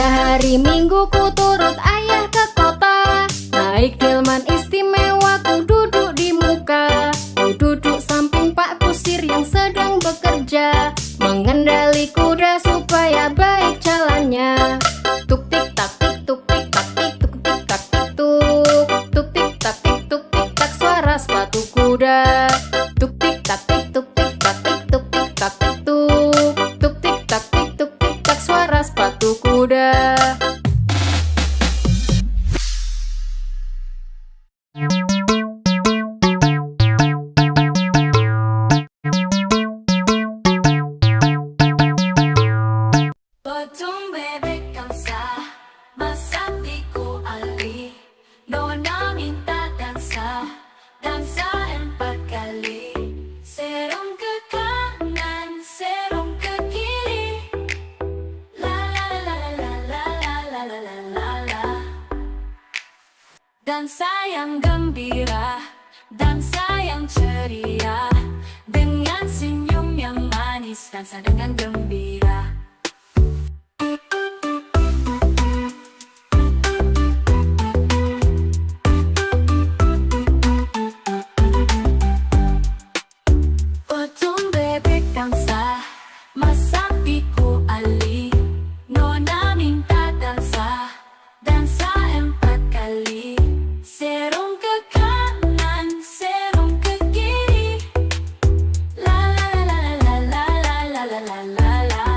Pada hari Minggu ku turut ayah ke kota. Naik delman istimewa ku duduk di muka. Ku duduk samping Pak Kusir yang sedang bekerja, mengendali kuda supaya baik jalannya. Tuk tik tak tik tuk tik tak tik tuk tik tak tik tuk. Tuk tik tak tik tuk tik tak suara sepatu kuda. Tuk tik tak tik tuk tik tak tik tuk tik tak tik tuk. Tuk tik tak tik tuk tik tak suara sepatu kuda. Potong bebek kamsa, masak di kuali. Nona minta dansa, dansa 4 kali. Serong ke kanan, serong ke kiri. La la la la la la la la la la la. Dansa yang gembira, dansa yang ceria. Dengan senyum yang manis, dansa dengan gembira. Potong bebek dansa, masak di kuali. Nona minta dansa, dansa 4 kali. Serong ke kanan, serong ke kiri. La la la la la la la la la la la.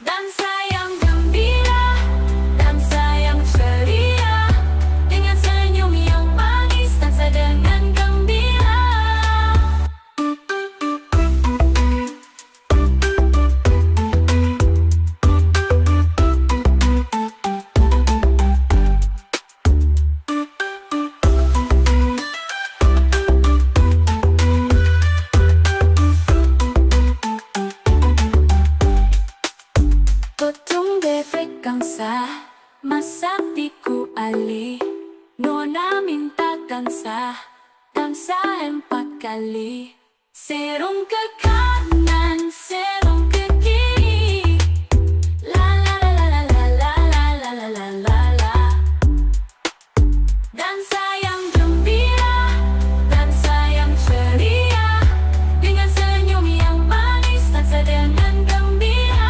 Dansa yang gembira, dansa yang ceria. Dengan senyum yang manis, dansa dengan gembira. Potong bebek kamsa, masak di kuali. Nona minta dansa, dansa 4 kali. Serong ke kanan, serong ke kiri. La la la la la la la la la la la la. Dansa yang gembira, dansa yang ceria. Dengan senyum yang manis, dansa dengan gembira.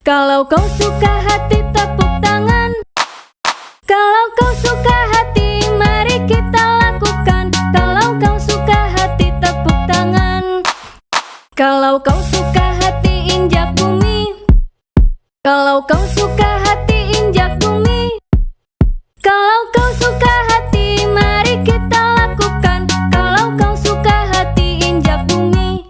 Kalau kau suka hati tepuk tangan. Kalau kau suka hati mari kita lakukan. Kalau kau suka hati tepuk tangan. Kalau kau suka hati injak bumi. Kalau kau suka hati injak bumi. Kalau kau suka hati mari kita lakukan. Kalau kau suka hati injak bumi.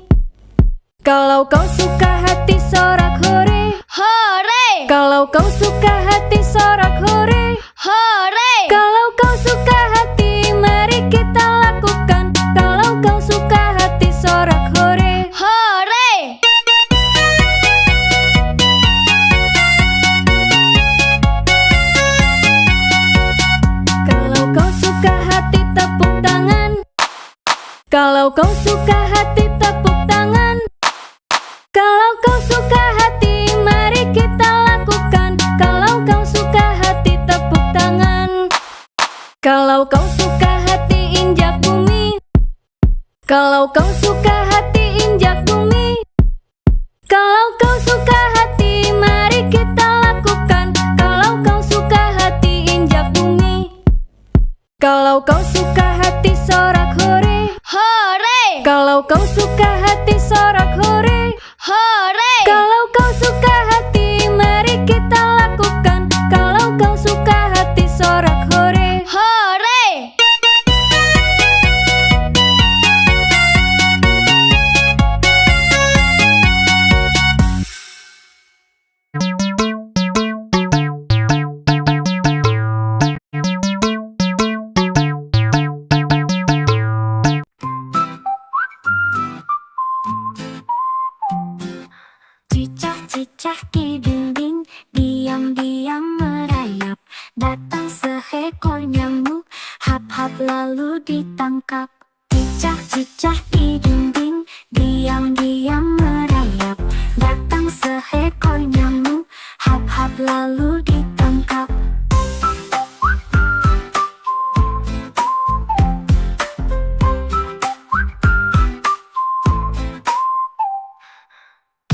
Kalau kau suka hati sorak hore. Hore! Kalau kau suka hati sorak hore. Hore! Kalau kau suka hati mari kita lakukan. Kalau kau suka hati sorak hore. Hore! Kalau kau suka hati tepuk tangan. Kalau kau suka hati tepuk tangan. Kalau kau suka hati mari kita lakukan. Kalau kau suka hati tepuk tangan. Kalau kau suka hati injak bumi. Kalau kau suka hati injak bumi. Kalau kau suka hati mari kita lakukan. Kalau kau suka hati injak bumi. Kalau kau suka hati sorak hore. Hore! Kalau kau suka hati sorak hore. Hore! Kalau kau suka hati mari kita lakukan. Kalau kau suka hati sorak hore. Hore! seekor nyamuk. Hap-hap lalu ditangkap. Cicak-cicak di dinding, diam-diam merayap. Datang seekor nyamuk, hap-hap lalu ditangkap.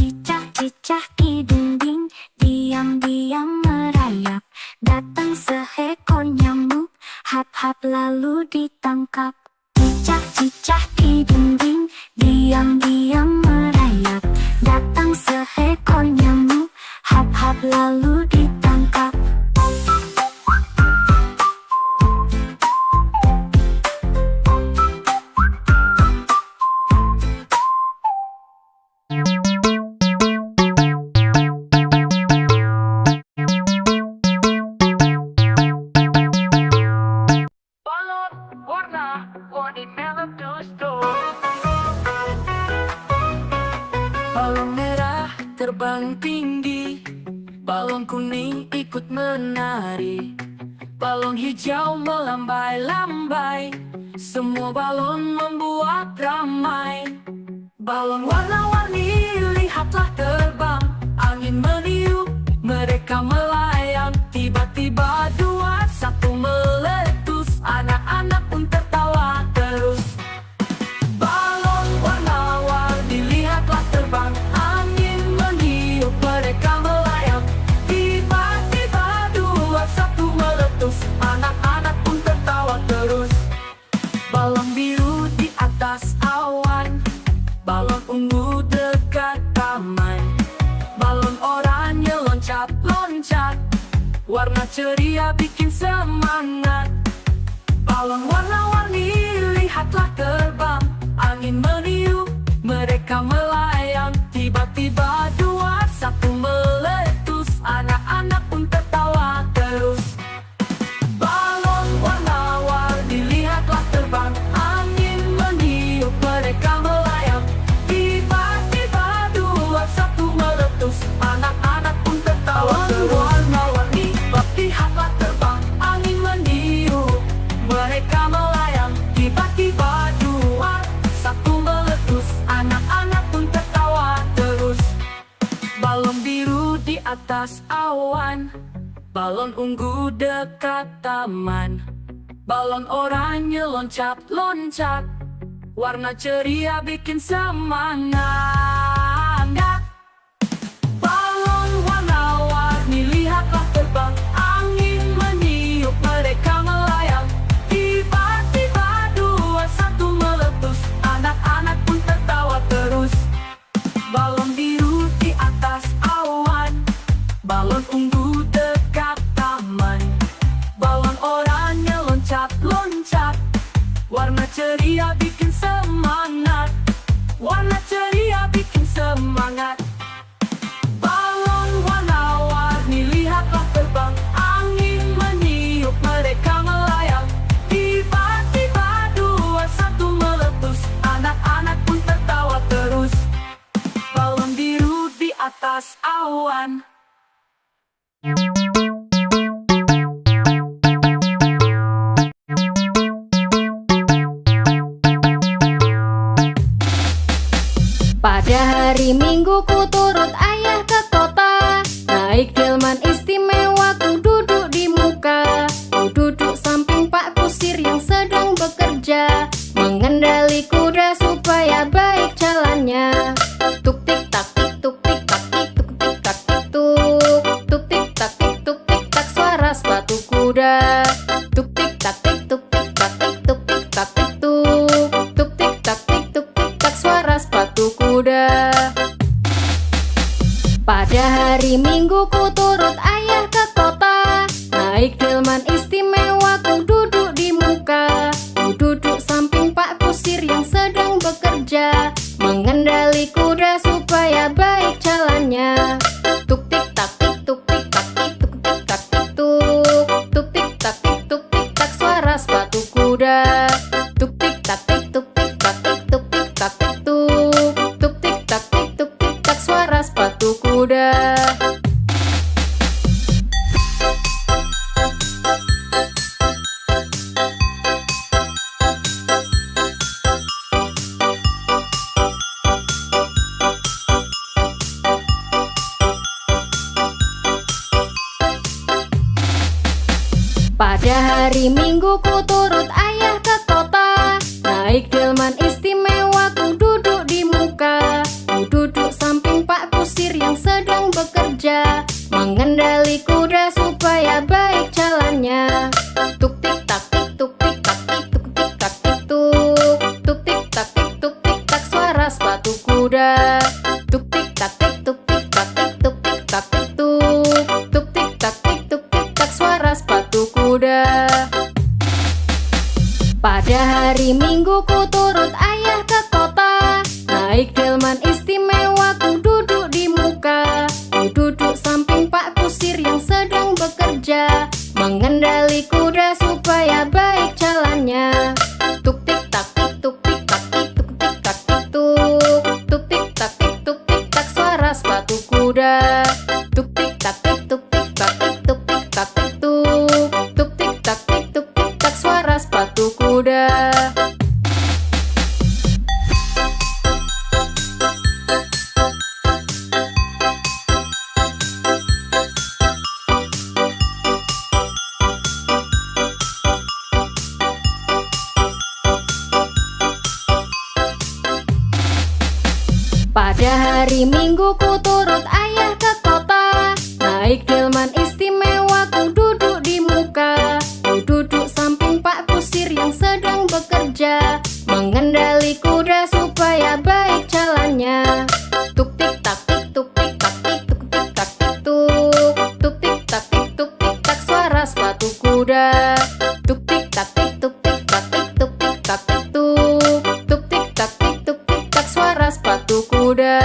Cicak-cicak di dinding, diam-diam merayap. Datang seekor nyamuk, hap-hap lalu ditangkap. Cicak-cicak di dinding, diam-diam merayap. Datang seekor nyamuk, hap-hap lalu ditangkap. Balon warna-warni meletus tuh. Balon merah terbang tinggi, balon kuning ikut menari, balon hijau melambai-lambai, semua balon membuat ramai. Balon warna-warni lihatlah terbang, angin meniup, mereka melayang. Tiba-tiba dua satu meletus, anak-anak pun tertawa terus. Balon warna-warni lihatlah terbang, angin meniup, mereka melayang. Tiba-tiba dua satu meletus, anak-anak pun tertawa terus. Balon biru di atas awan, balon ungu dekat taman, balon oranye loncat-loncat, warna ceria bikin semangat. Balon warna-warni lihatlah terbang, angin meniup, mereka melayang. Tiba-tiba dua satu meletus, anak-anak pun tertawa terus. Balon warna-warni lihatlah terbang, angin meniup, mereka melayang. Tiba-tiba dua satu meletus, anak-anak pun tertawa terus. Warna-warni lihatlah terbang, angin meniup, mereka melayang. Tiba-tiba dua satu meletus, anak-anak pun tertawa terus. Balon biru di atas awan, balon ungu dekat taman, balon oranye loncat-loncat, warna ceria bikin semangat. Balon warna-warni lihatlah terbang, angin meniup, mereka melayang. Tiba-tiba dua satu meletus, anak-anak pun tertawa terus. Balon biru di atas awan, balon ungu dekat taman, balon oranye loncat-loncat, warna ceria bikin semangat. Warna ceria bikin semangat. Balon warna-warni lihatlah terbang, angin meniup, mereka melayang. Tiba-tiba dua satu meletus, anak-anak pun tertawa terus. Balon biru di atas awan. Pada hari Minggu ku hari Minggu ku turut ayah ke kota. Naik delman istimewa ku duduk di muka. Ku duduk samping Pak Kusir yang sedang bekerja, mengendali kuda supaya baik jalannya. Tuk tik tak tik tuk tik tak tik tuk tik tak tik tuk. Tuk tik tak tik tuk tik tak suara sepatu kuda. Tuk tik tak tik tuk tik tak tik tuk tik tak tik tuk. Tuk tik tak tik tuk tik tak suara sepatu kuda. Pada hari Minggu ku turut ayah ke kota. Naik delman istimewa ku duduk di muka. Ku duduk samping Pak Kusir yang sedang bekerja, mengendali kuda supaya baik jalannya. Tuk tik tak tik tuk tik tak tik tuk tik tak tik tuk. Tuk tik tak tik tuk tik tak suara sepatu kuda. Tuk tik tak tik tuk tik tak tik tuk tik tak tik tuk. Tuk tik tak tik tuk tik tak suara sepatu kuda. Pada hari Minggu ku turut ayah ke kota. Naik delman istimewa ku duduk di muka. Ku duduk samping Pak Kusir yang sedang bekerja, mengendali kuda supaya baik jalannya. Tuk tik tak tik tuk tik tak tik tuk tik tak tik tuk. Tuk tik tak tik tuk tik tak suara sepatu kuda. Tuk tik tak tik tuk tik tak tik tuk tik tak tik tuk. Tuk tik tak tik tuk tik tak suara sepatu kuda.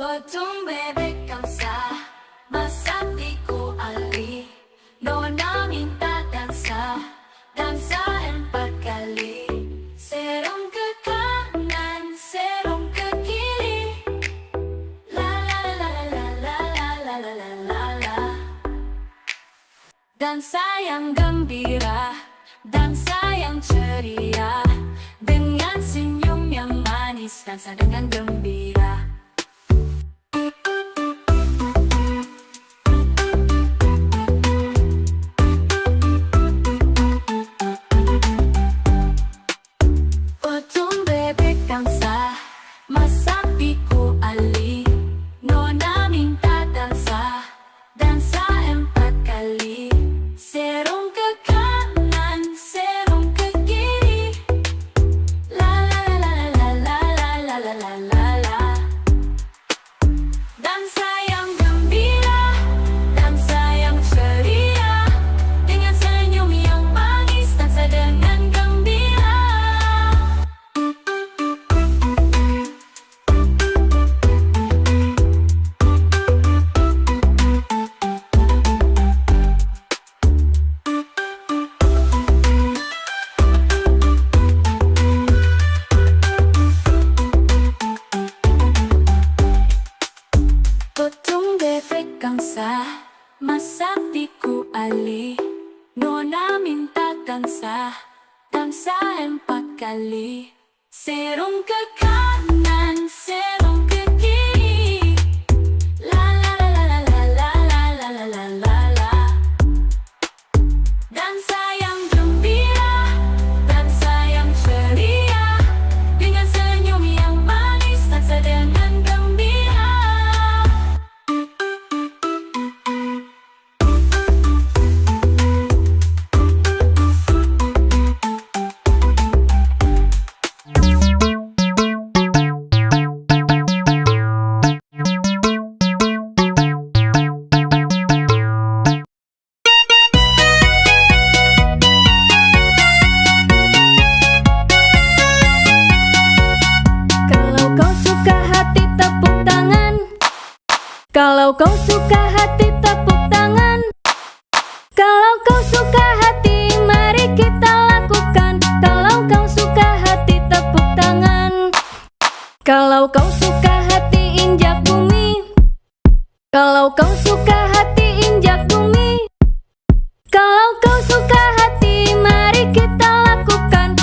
Potong bebek kamsa, masak tiku ali. Nona minta dansa, dansa 4 kali. Serong ke kanan, serong ke kiri. La la la la la la la la la la la. Dansa yang gembira, dansa yang ceria. Dengan senyum yang manis, dansa dengan gembira. Potong bebek kamsa, masak tiku ali. Nona minta dansa, dansa 4 kali. Serong ke kanan, serong ke kiri. La la la la la la la la la la la. Dansa yang gembira, dansa yang ceria. Dengan senyum yang manis, dansa dengan gembira. Potong bebek kamsa, masak tiku ali. Nona minta dansa, dansa 4 kali. Serong ke kanan, serong ke kiri. La la la la la la la la la la la la. Dansa yang gembira, dansa yang ceria. Dengan senyum yang manis, dansa dengan gembira. Kalau kau suka hati tepuk tangan. Kalau kau suka hati mari kita lakukan. Kalau kau suka hati tepuk tangan. Kalau kau suka hati injak bumi. Kalau kau suka hati injak bumi. Kalau kau suka hati mari kita lakukan.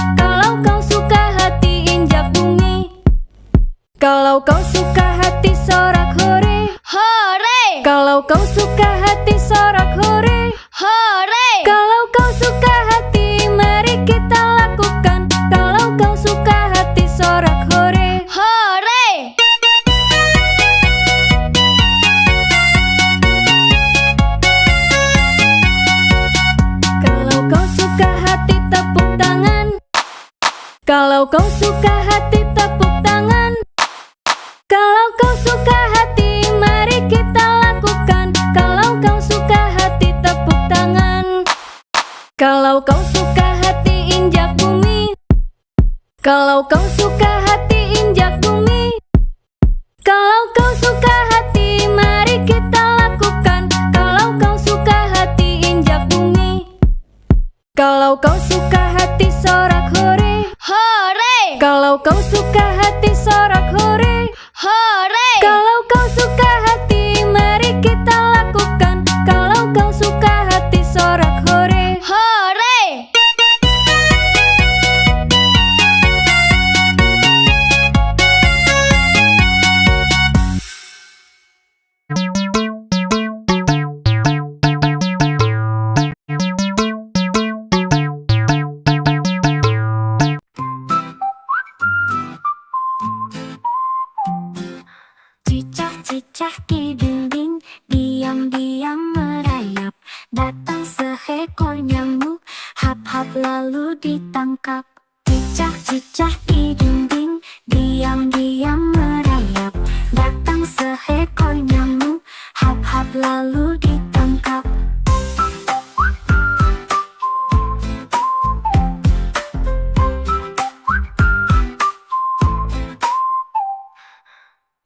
Kalau kau suka hati sorak hore, hore, kalau kau suka hati sorak hore, hore, kalau kau suka hati mari kita lakukan. Kalau kau suka hati sorak hore, hore. kalau kau suka hati tepuk tangan. Kalau kau suka hati tepuk tangan. Kalau kau suka hati mari kita lakukan. Kalau kau suka hati tepuk tangan. Kalau kau suka hati injak bumi. Kalau kau suka hati injak bumi. Kalau kau suka hati mari kita lakukan. Kalau kau suka hati injak bumi. Kalau kau suka hati sorak hore, Hore, kalau kau suka hati sorak hore, hore, kalau kau suka hati mari kita lakukan. Kalau kau suka hati sorak hore, hore. Cicak-cicak di dinding, diam-diam merayap. Datang seekor nyamuk, hap-hap lalu ditangkap. Cicak-cicak di dinding, diam-diam merayap. Datang seekor nyamuk, hap-hap lalu ditangkap.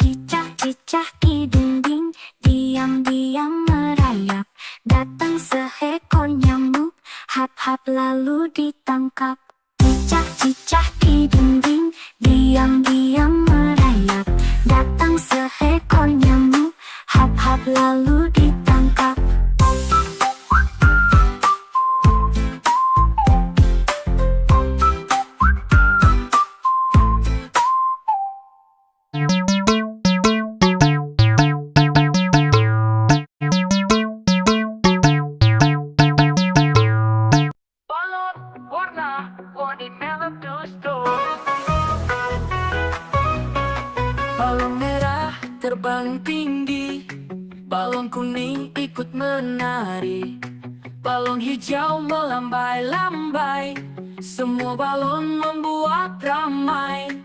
Cicak-cicak di dinding, diam-diam merayap. Datang seekor nyamuk, hap-hap lalu ditangkap. Cicak-cicak di dinding, diam-diam merayap. Datang seekor nyamuk, hap-hap lalu ditangkap. Balon warna-warni meletus-tus. Balon merah terbang tinggi, balon kuning ikut menari, balon hijau melambai-lambai, semua balon membuat ramai.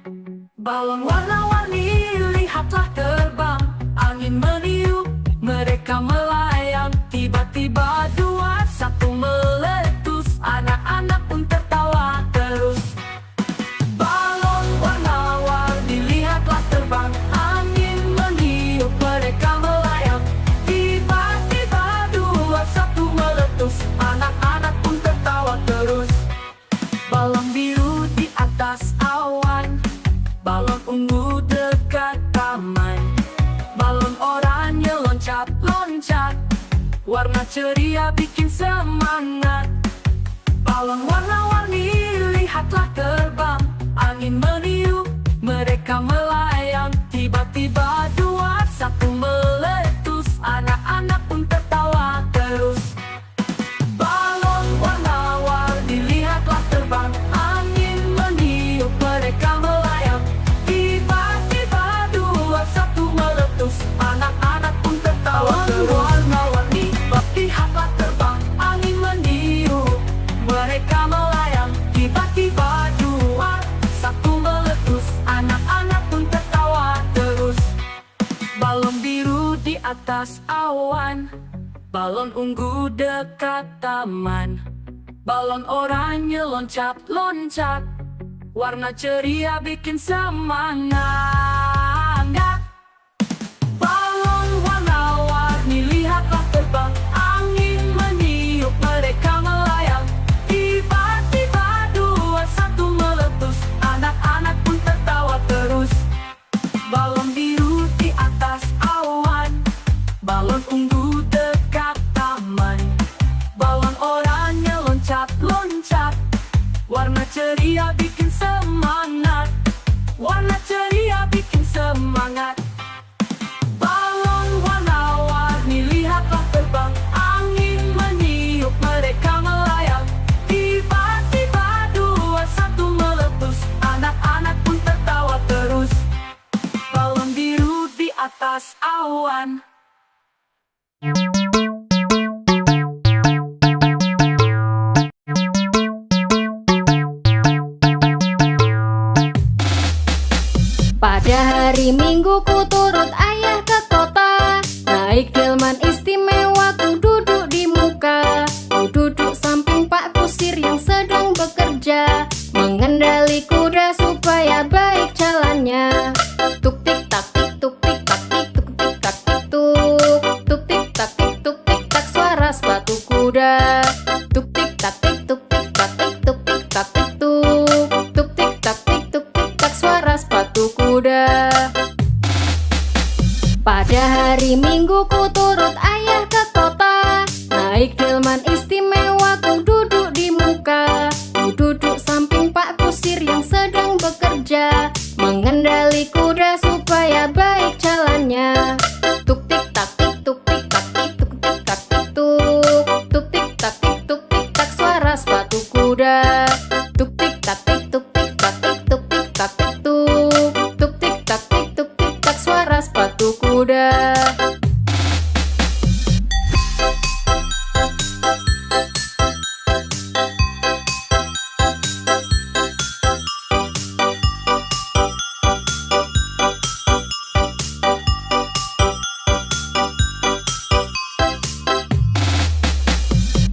Balon warna-warni lihatlah terbang, angin meniup, mereka melayang. Tiba-tiba dua satu meletus, anak-anak pun tertawa terus. Balon warna-warni lihatlah terbang, angin meniup, mereka melayang. Tiba-tiba dua satu meletus, anak-anak pun tertawa terus. Balon biru di atas awan, balon ungu dekat taman, balon oranye loncat-loncat, warna ceria bikin semangat. Balon warna-warni lihatlah terbang, angin meniup, mereka melayang. Tiba-tiba dua satu meletus, anak-anak pun tertawa terus. Balon warna-warni lihatlah terbang, angin meniup, mereka melayang. Tiba-tiba dua satu meletus, anak-anak pun tertawa terus. Warna-warni lihatlah terbang, angin meniup, mereka melayang. Tiba-tiba dua satu meletus, anak-anak pun tertawa terus. Balon biru di atas awan, balon ungu dekat taman, balon oranye loncat-loncat, warna ceria bikin semangat. Balon warna-warni lihatlah terbang, angin meniup, mereka melayang. Tiba-tiba dua satu meletus, anak-anak pun tertawa terus. Balon biru di atas awan, balon ungu dekat taman, balon oranye loncat-loncat, warna ceria bikin semangat. Warna ceria bikin atas awan. Pada hari Minggu ku turut ayah ke kota, naik delman istimewa ku duduk di muka. Ku duduk samping Pak Kusir yang sedang bekerja, mengendali kuda supaya baik jalannya. Tuk tik tak tik tuk tik tak tik tuk tik tak tik tuk. Tuk tik tak tik tuk tik tak suara sepatu kuda. Tuk tik tak tik tuk tik tak tik tuk tik tak tik tuk. Tuk tik tak tik tuk tik tak suara sepatu kuda. Pada hari Minggu ku turut ayah ke kota, naik delman istimewa ku duduk di muka. Ku duduk samping Pak Kusir yang sedang bekerja, mengendali kuda supaya baik jalannya. Tuk tik tak tik tuk tik tak tik tuk tik tak tik tuk. Tuk tik tak tik tuk tik tak suara sepatu kuda. Tuk tik tak tik tuk tik tak tik tuk tik tak tik tuk. Tuk tik tak tik tuk tik tak suara sepatu kuda.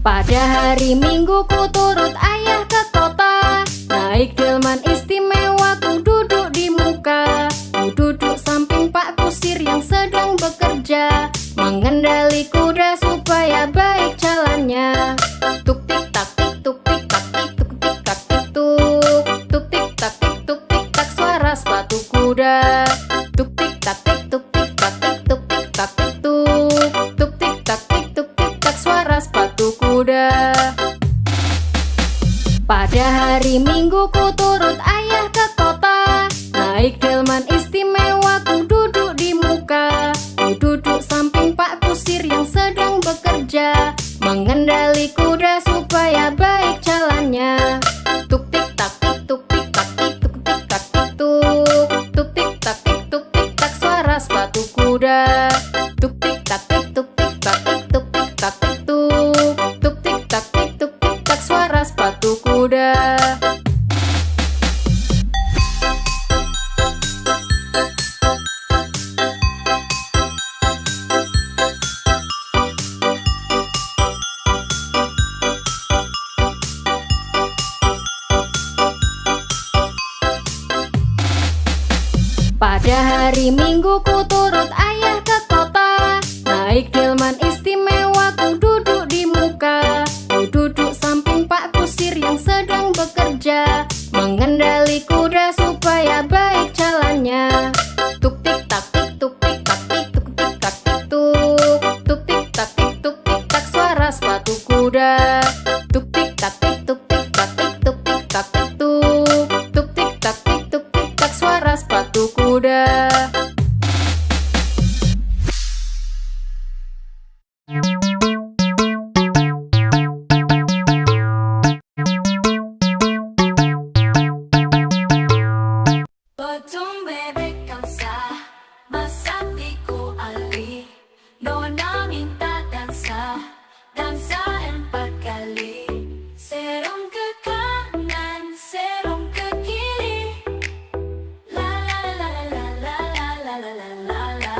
Pada hari Minggu ku turut ayah ke kota, naik delman istimewa ku duduk di muka. Ku duduk samping Pak Kusir yang sedang bekerja, mengendali kuda supaya baik jalannya. Tuk tik tak tik tuk tik tak tik tuk tik tak tik tuk. Tuk tik tak tik tuk tik tak suara sepatu kuda. Tuk tik tak tik tuk tik tak tik tuk tik tak tik tuk. Tuk tik tak tik tuk tik tak suara sepatu kuda. Pada hari Minggu ku turut ayah ke kota, naik delman istimewa ku duduk di muka. Ku duduk samping Pak Kusir yang sedang bekerja, mengendali kuda supaya baik jalannya. Tuk tik tak tik tuk tik tak tik tuk tik tak tik tuk. Tuk tik tak tik tuk tik tak suara sepatu kuda. Tuk tik tak tik tuk tik tak tik tuk tik tak tik tuk. Tuk tik tak tik tuk tik tak suara sepatu kuda. Pada hari Minggu ku turut ayah ke kota, naik delman istimewa ku duduk di muka. Ku duduk samping Pak Kusir yang sedang bekerja, mengendali kuda supaya baik jalannya. Tuk tik tak tik tuk tik tak tik tuk tik tak tik tuk. Tuk tik tak tik tuk tik tak suara sepatu kuda. Tuk tik tak tik tuk tik tak tik tuk tik tak tik tuk. Tuk tik tak tik tuk tik tak suara sepatu kuda. Potong bebek kansa, masak di ku ali. Nona minta dansa, dansa 4 kali. Serong ke kanan, serong ke kiri. La la la la la la la la la la la.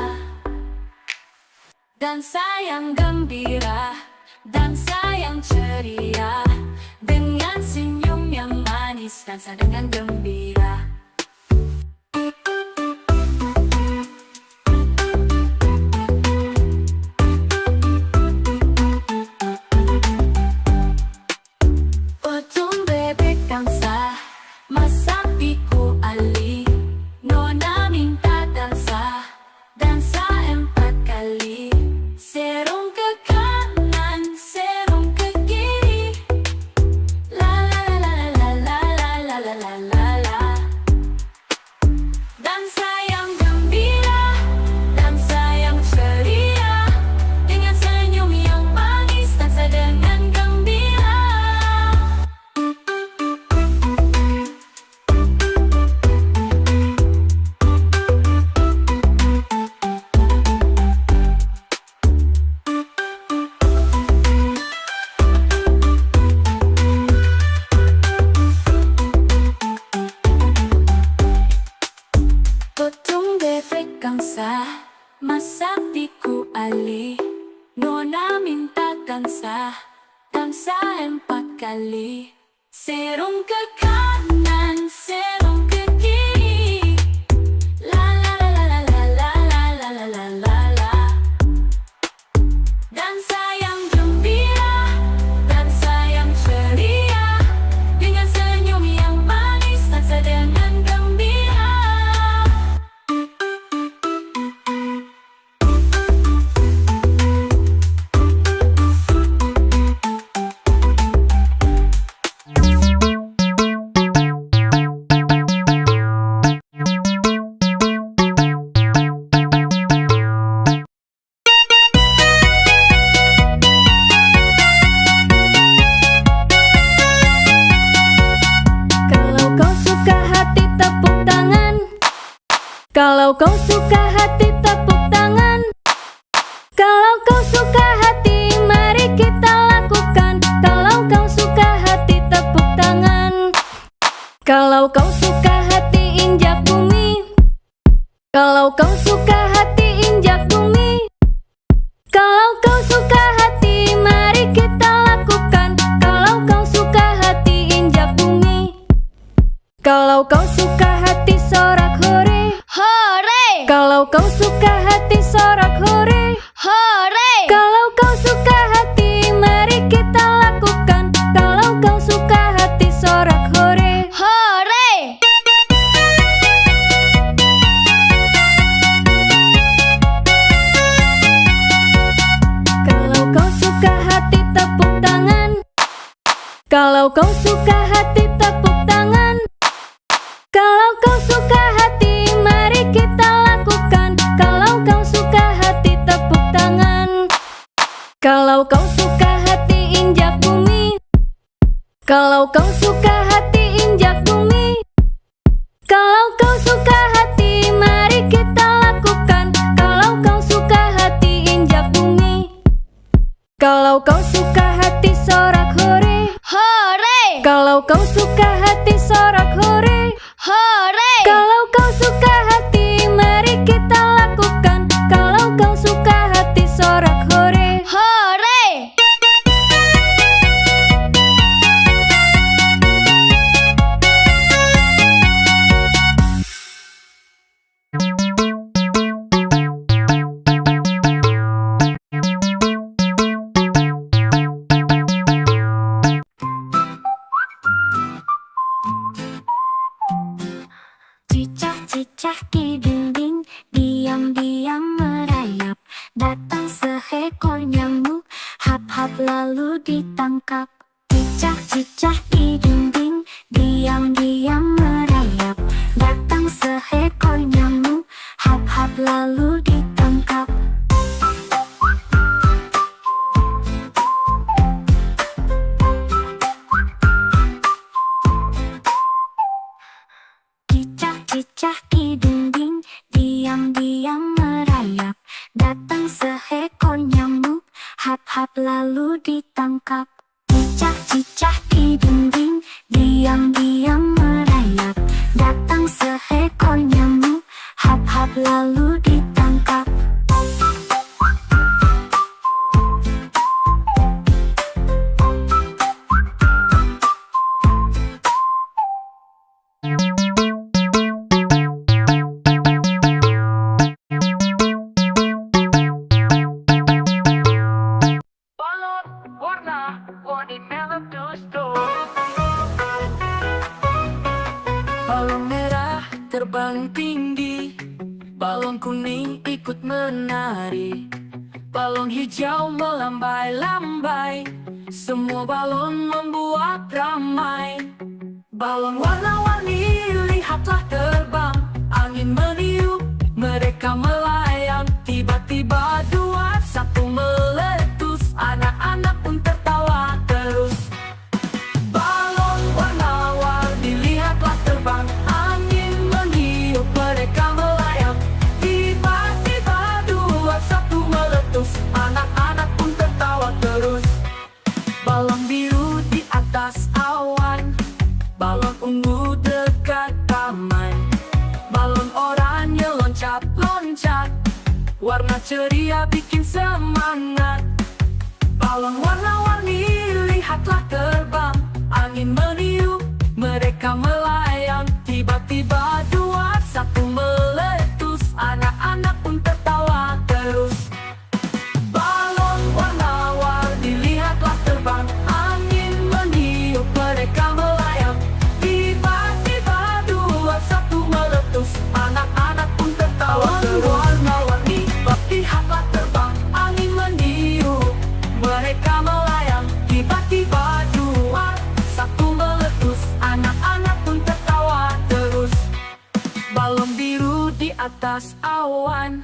Dansa yang gembira, dansa yang ceria. Dengan senyum yang manis, dansa dengan gembira. Potong bebek kansa, masak di ku ali. Nona minta dansa, dansa 4 kali. Serong ke kanan, serong ke kiri. La la la la la la la la la la la. Dansa yang gembira, dansa yang ceria. Dengan senyum yang manis, dansa dengan gembira. tansah empat kali. Serong ke kanan, serong ke kiri. La la la la la la la la la la la la. Dansa yang gembira, dansa yang ceria, dengan senyum yang manis, dansa dengan gembira. Kalau kau suka hati tepuk tangan. Kalau kau suka hati mari kita lakukan. Kalau kau suka hati tepuk tangan. Kalau kau suka hati injak bumi. Kalau kau suka hati injak bumi. Kalau kau suka hati mari kita lakukan. Kalau kau suka hati injak bumi. Kalau kau suka hati sorak hore. Hore, Kalau kau suka hati sorak hore. hore, Kalau kau suka hati mari kita lakukan. Kalau kau suka hati sorak hore. hore. Kalau kau suka hati tepuk tangan. Kalau kau suka hati tepuk tangan. Kalau kau suka hati mari kita lakukan. Kalau kau suka hati tepuk tangan. Kalau kau suka hati injak bumi. Kalau kau suka hati injak bumi. Kalau kau suka hati mari kita lakukan. Kalau kau suka hati injak bumi. Kalau kau suka hati sorak hore. Hore, Kalau kau suka hati sorak hore. hore. Kalau kau suka hati mari kita lakukan. Kalau kau suka hati sorak hore. Hore. Cicak-cicak di dinding, diam-diam merayap. Datang seekor nyamuk, hap-hap lalu ditangkap. Cicak-cicak di dinding, diam-diam merayap. Datang seekor nyamuk, hap-hap lalu ditangkap. Cicak di dinding, diam-diam merayap. Datang seekor nyamuk, hap-hap lalu ditangkap. Cicak-cicak di dinding, diam-diam merayap. Datang seekor nyamuk, hap-hap lalu ditangkap. Balon warna-warni meletus-tus. Balon merah terbang tinggi, balon kuning ikut menari, balon hijau melambai-lambai, semua balon membuat ramai. Balon warna-warni lihatlah terbang, angin meniup, mereka melayang. Tiba-tiba dua satu meletus, anak-anak pun tertawa terus. Balon warna-warni lihatlah terbang, angin meniup, mereka melayang. Tiba-tiba dua satu meletus, anak-anak pun tertawa terus. Balon biru di atas awan, balon ungu dekat taman, balon oranye loncat-loncat, warna ceria bikin semangat. Balon warna-warni lihatlah terbang, angin meniup, mereka melayang. Tiba-tiba dua satu meletus, anak-anak pun tertawa terus. Balon warna-warni lihatlah terbang, angin meniup, mereka melayang. Tiba-tiba dua satu meletus, anak-anak pun tertawa terus. Warna-warni lihatlah terbang, angin meniup, mereka melayang. Tiba-tiba dua satu meletus, anak-anak pun tertawa terus. Balon biru di atas awan,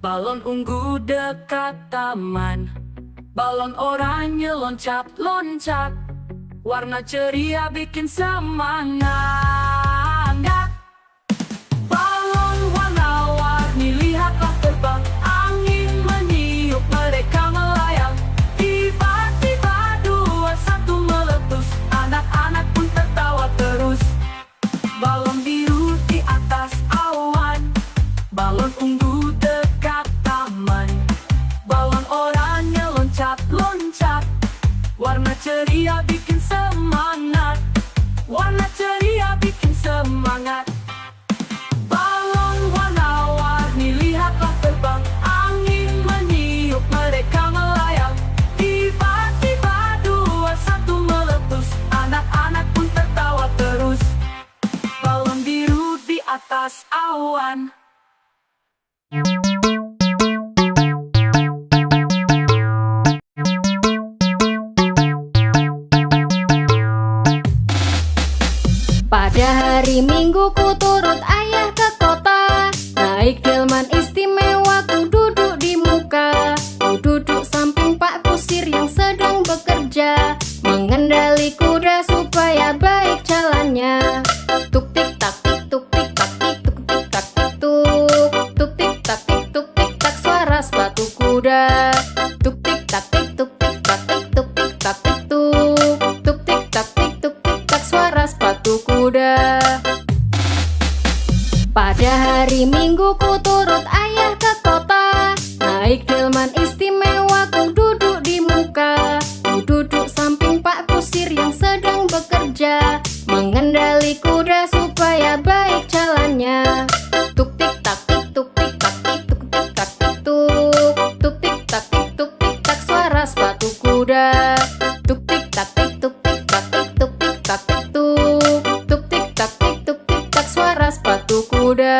balon ungu dekat taman, balon oranye loncat-loncat, warna ceria bikin semangat. Balon warna-warni lihatlah terbang, angin meniup, mereka melayang. Tiba-tiba dua satu meletus, anak-anak pun tertawa terus. Balon biru di atas awan, balon ungu dekat taman, balon oranye loncat-loncat, warna ceria bikin semangat. Warna ceria bikin semangat. Balon warna-warni lihatlah terbang, angin meniup, mereka melayang. Tiba-tiba dua satu meletus, anak-anak pun tertawa terus. Balon biru di atas awan. Pada hari Minggu ku turut ayah ke kota, naik delman istimewa ku duduk di muka. Ku duduk samping Pak Kusir yang sedang bekerja, mengendali kuda supaya baik jalannya. Tuk tik tak tik tuk tik tak tik tuk tik tak tik tuk. Tuk tik tak tik tuk tik tak suara sepatu kuda. Tuk tik tak tik tuk tik tak tik tuk tik tak tik tuk. Tuk tik tak tik tuk tik tak suara sepatu kuda. Pada hari Minggu ku turut ayah ke kota, naik delman istimewa ku duduk di muka. Ku duduk samping Pak Kusir yang sedang bekerja, mengendali kuda supaya baik jalannya. Tuk tik tak tik tuk tik tak tik tuk tik tak tik tuk. Tuk tik tak tik tuk tik tak suara sepatu kuda. Tuk tik tak tik tuk tik tak tik tuk tik tak tik tuk. Tuk tik tak tik tuk tik tak suara sepatu kuda.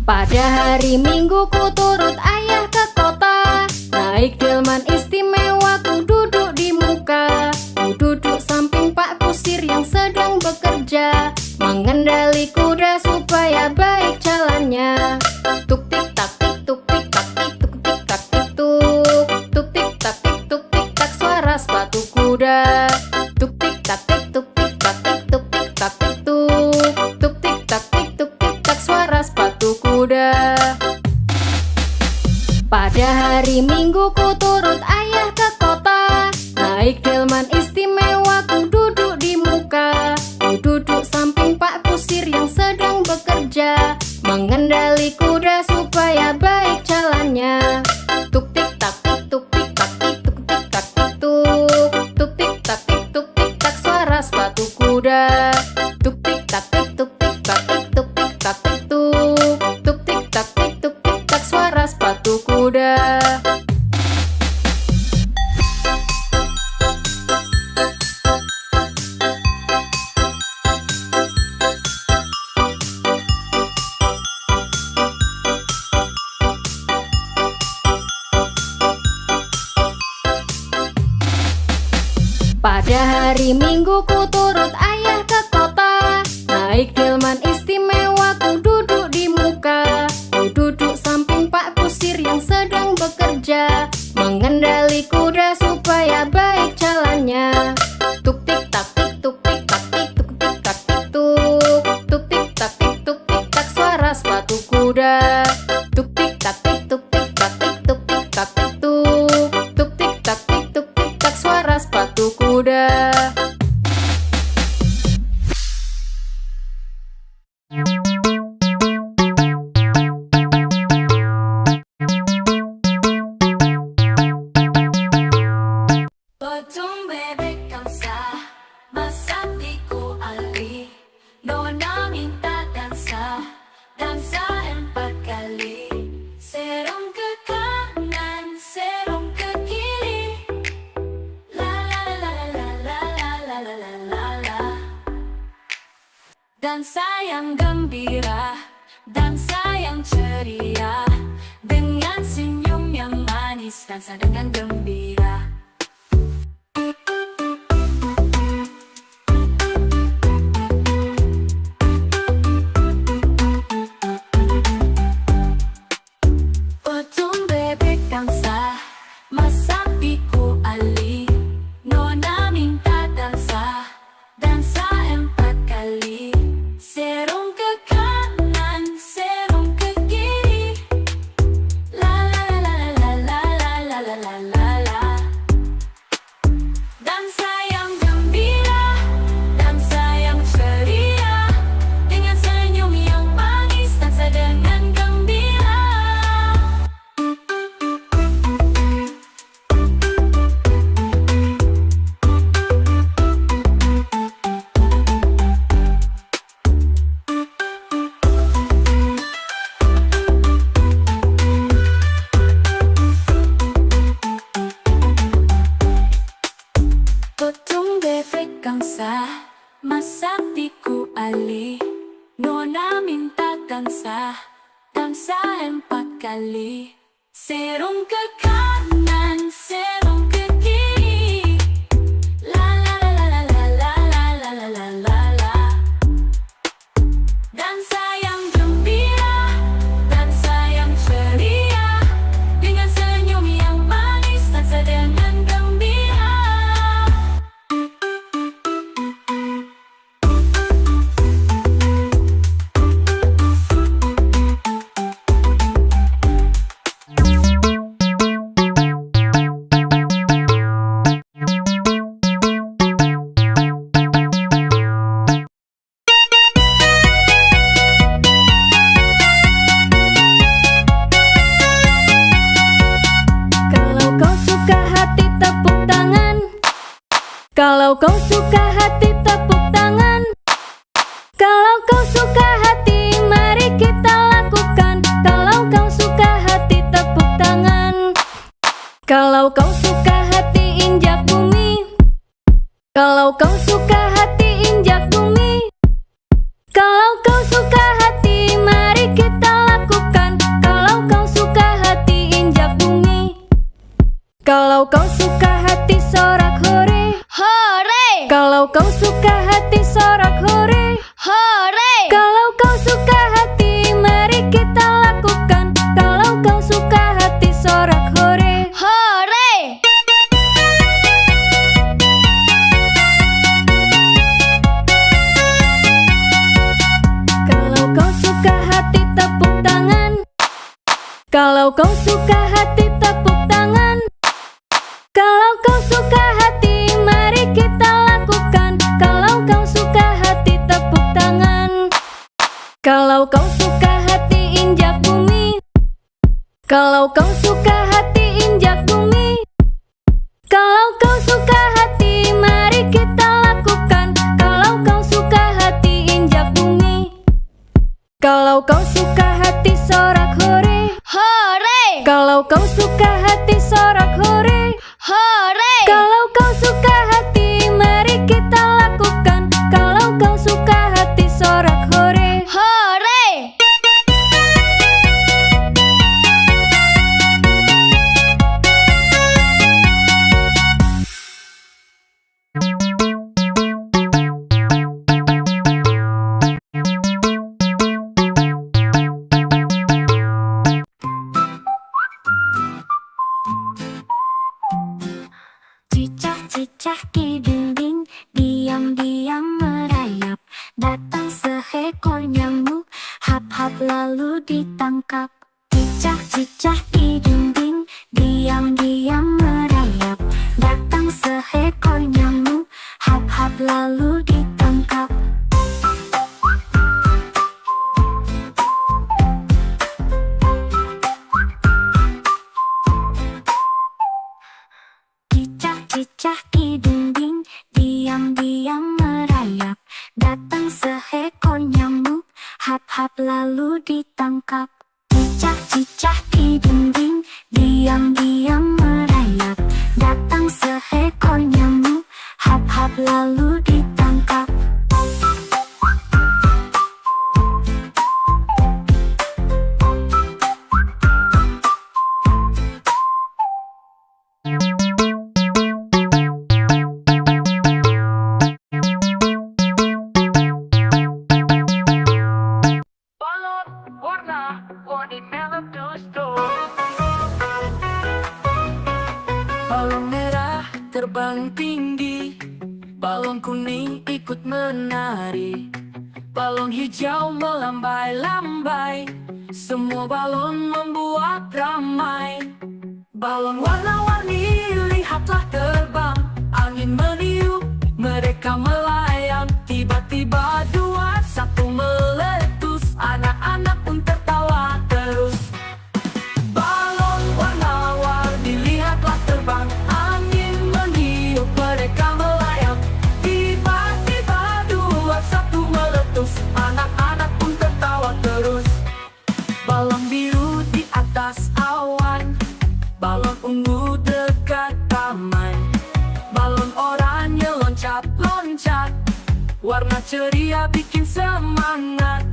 Pada hari Minggu ku turut ayah ke kota, naik delman istimewa ku duduk di muka. Ku duduk samping Pak Kusir yang sedang bekerja, mengendali kuda supaya baik jalannya. Tuk tik tak tik tuk tik tak tik tuk tik tak tik tuk. Tuk tik tak tik tuk tik tak suara sepatu kuda. Tuk tik tak tik tuk tik tak tik tuk tik tak tik tuk. Tuk tik tak tik tuk tik tak suara sepatu kuda. Pada hari Minggu ku turut ayah ke kota, naik delman istimewa ku duduk di muka. Ku duduk samping Pak Kusir yang sedang bekerja, mengendali kuda supaya baik jalannya. Tuk tik tak tik tuk tik tak tik tuk tik tak tik tuk. Tuk tik tak tik tuk tik tak suara sepatu kuda. Tuk tik tak tik tuk tik tak tik tuk tik tak tik tuk. Tuk tik tak tik tuk tik tak suara sepatu kuda. Pada hari Minggu ku turut ayah ke kota, dansa yang gembira, dansa yang ceria, dengan senyum yang manis, dansa dengan gembira. Potong bebek dansa, masak biku ali, nona minta dansa, dansa 4 kali. Serong ke kanan, serong ke kiri, la la la la la la la la la la la. Dansa yang gembira, dansa yang ceria, dengan senyum yang manis, dansa dengan gembira. Potong bebek gangsa, masak biku ali, nona minta dansa, dansa 4 kali. Serong ke kanan, serong ke kiri, la la la la la la la la la la la la. Dansa yang gembira, dansa yang ceria, dengan senyum yang manis, dansa dengan gembira. Kalau kau suka hati tepuk tangan. Kalau kau suka hati mari kita lakukan. Kalau kau suka hati tepuk tangan. Kalau kau suka hati injak bumi. Kalau kau suka hati injak bumi. Kalau kau suka hati mari kita lakukan. Kalau kau suka hati injak bumi. Kalau kau suka hati sorak hore. Hore, Kalau kau suka hati sorak hore. hore, Kalau kau suka hati mari kita lakukan. Kalau kau suka hati sorak hore. hore. Kalau kau suka hati tepuk tangan. Kalau kau suka hati tepuk tangan. Kalau kau suka hati mari kita lakukan. Kalau kau suka hati tepuk tangan. Kalau kau suka hati injak bumi. Kalau kau suka hati injak bumi. Kalau kau suka hati mari kita lakukan. Kalau kau suka hati injak bumi. Kalau kau suka hati sorak hore. Hore, Kalau kau suka hati sorak hore. hore. Kalau kau suka hati mari kita lakukan. Kalau kau suka hati sorak hore. Hore. Cicak-cicak di dinding, diam-diam merayap. Datang seekor nyamuk, hap-hap lalu ditangkap. Cicak-cicak di dinding, diam-diam merayap. Datang seekor nyamuk, hap-hap lalu ditangkap. Cicak di dinding, diam-diam merayap. Datang seekor nyamuk, hap-hap lalu ditangkap. Cicak-cicak di dinding, diam-diam merayap. Datang seekor nyamuk, hap-hap lalu ditangkap. kuning ikut menari, balon hijau melambai-lambai, semua balon membuat ramai. Balon warna-warni lihatlah terbang, angin meniup, mereka melayang. Tiba-tiba dua satu meletus, anak-anak pun tertawa terus. Balon warna-warni lihatlah terbang, angin meniup, mereka melayang. Tiba-tiba dua satu meletus, anak-anak pun tertawa terus. Balon biru di atas awan, balon ungu dekat taman, balon oranye loncat-loncat, warna ceria bikin semangat.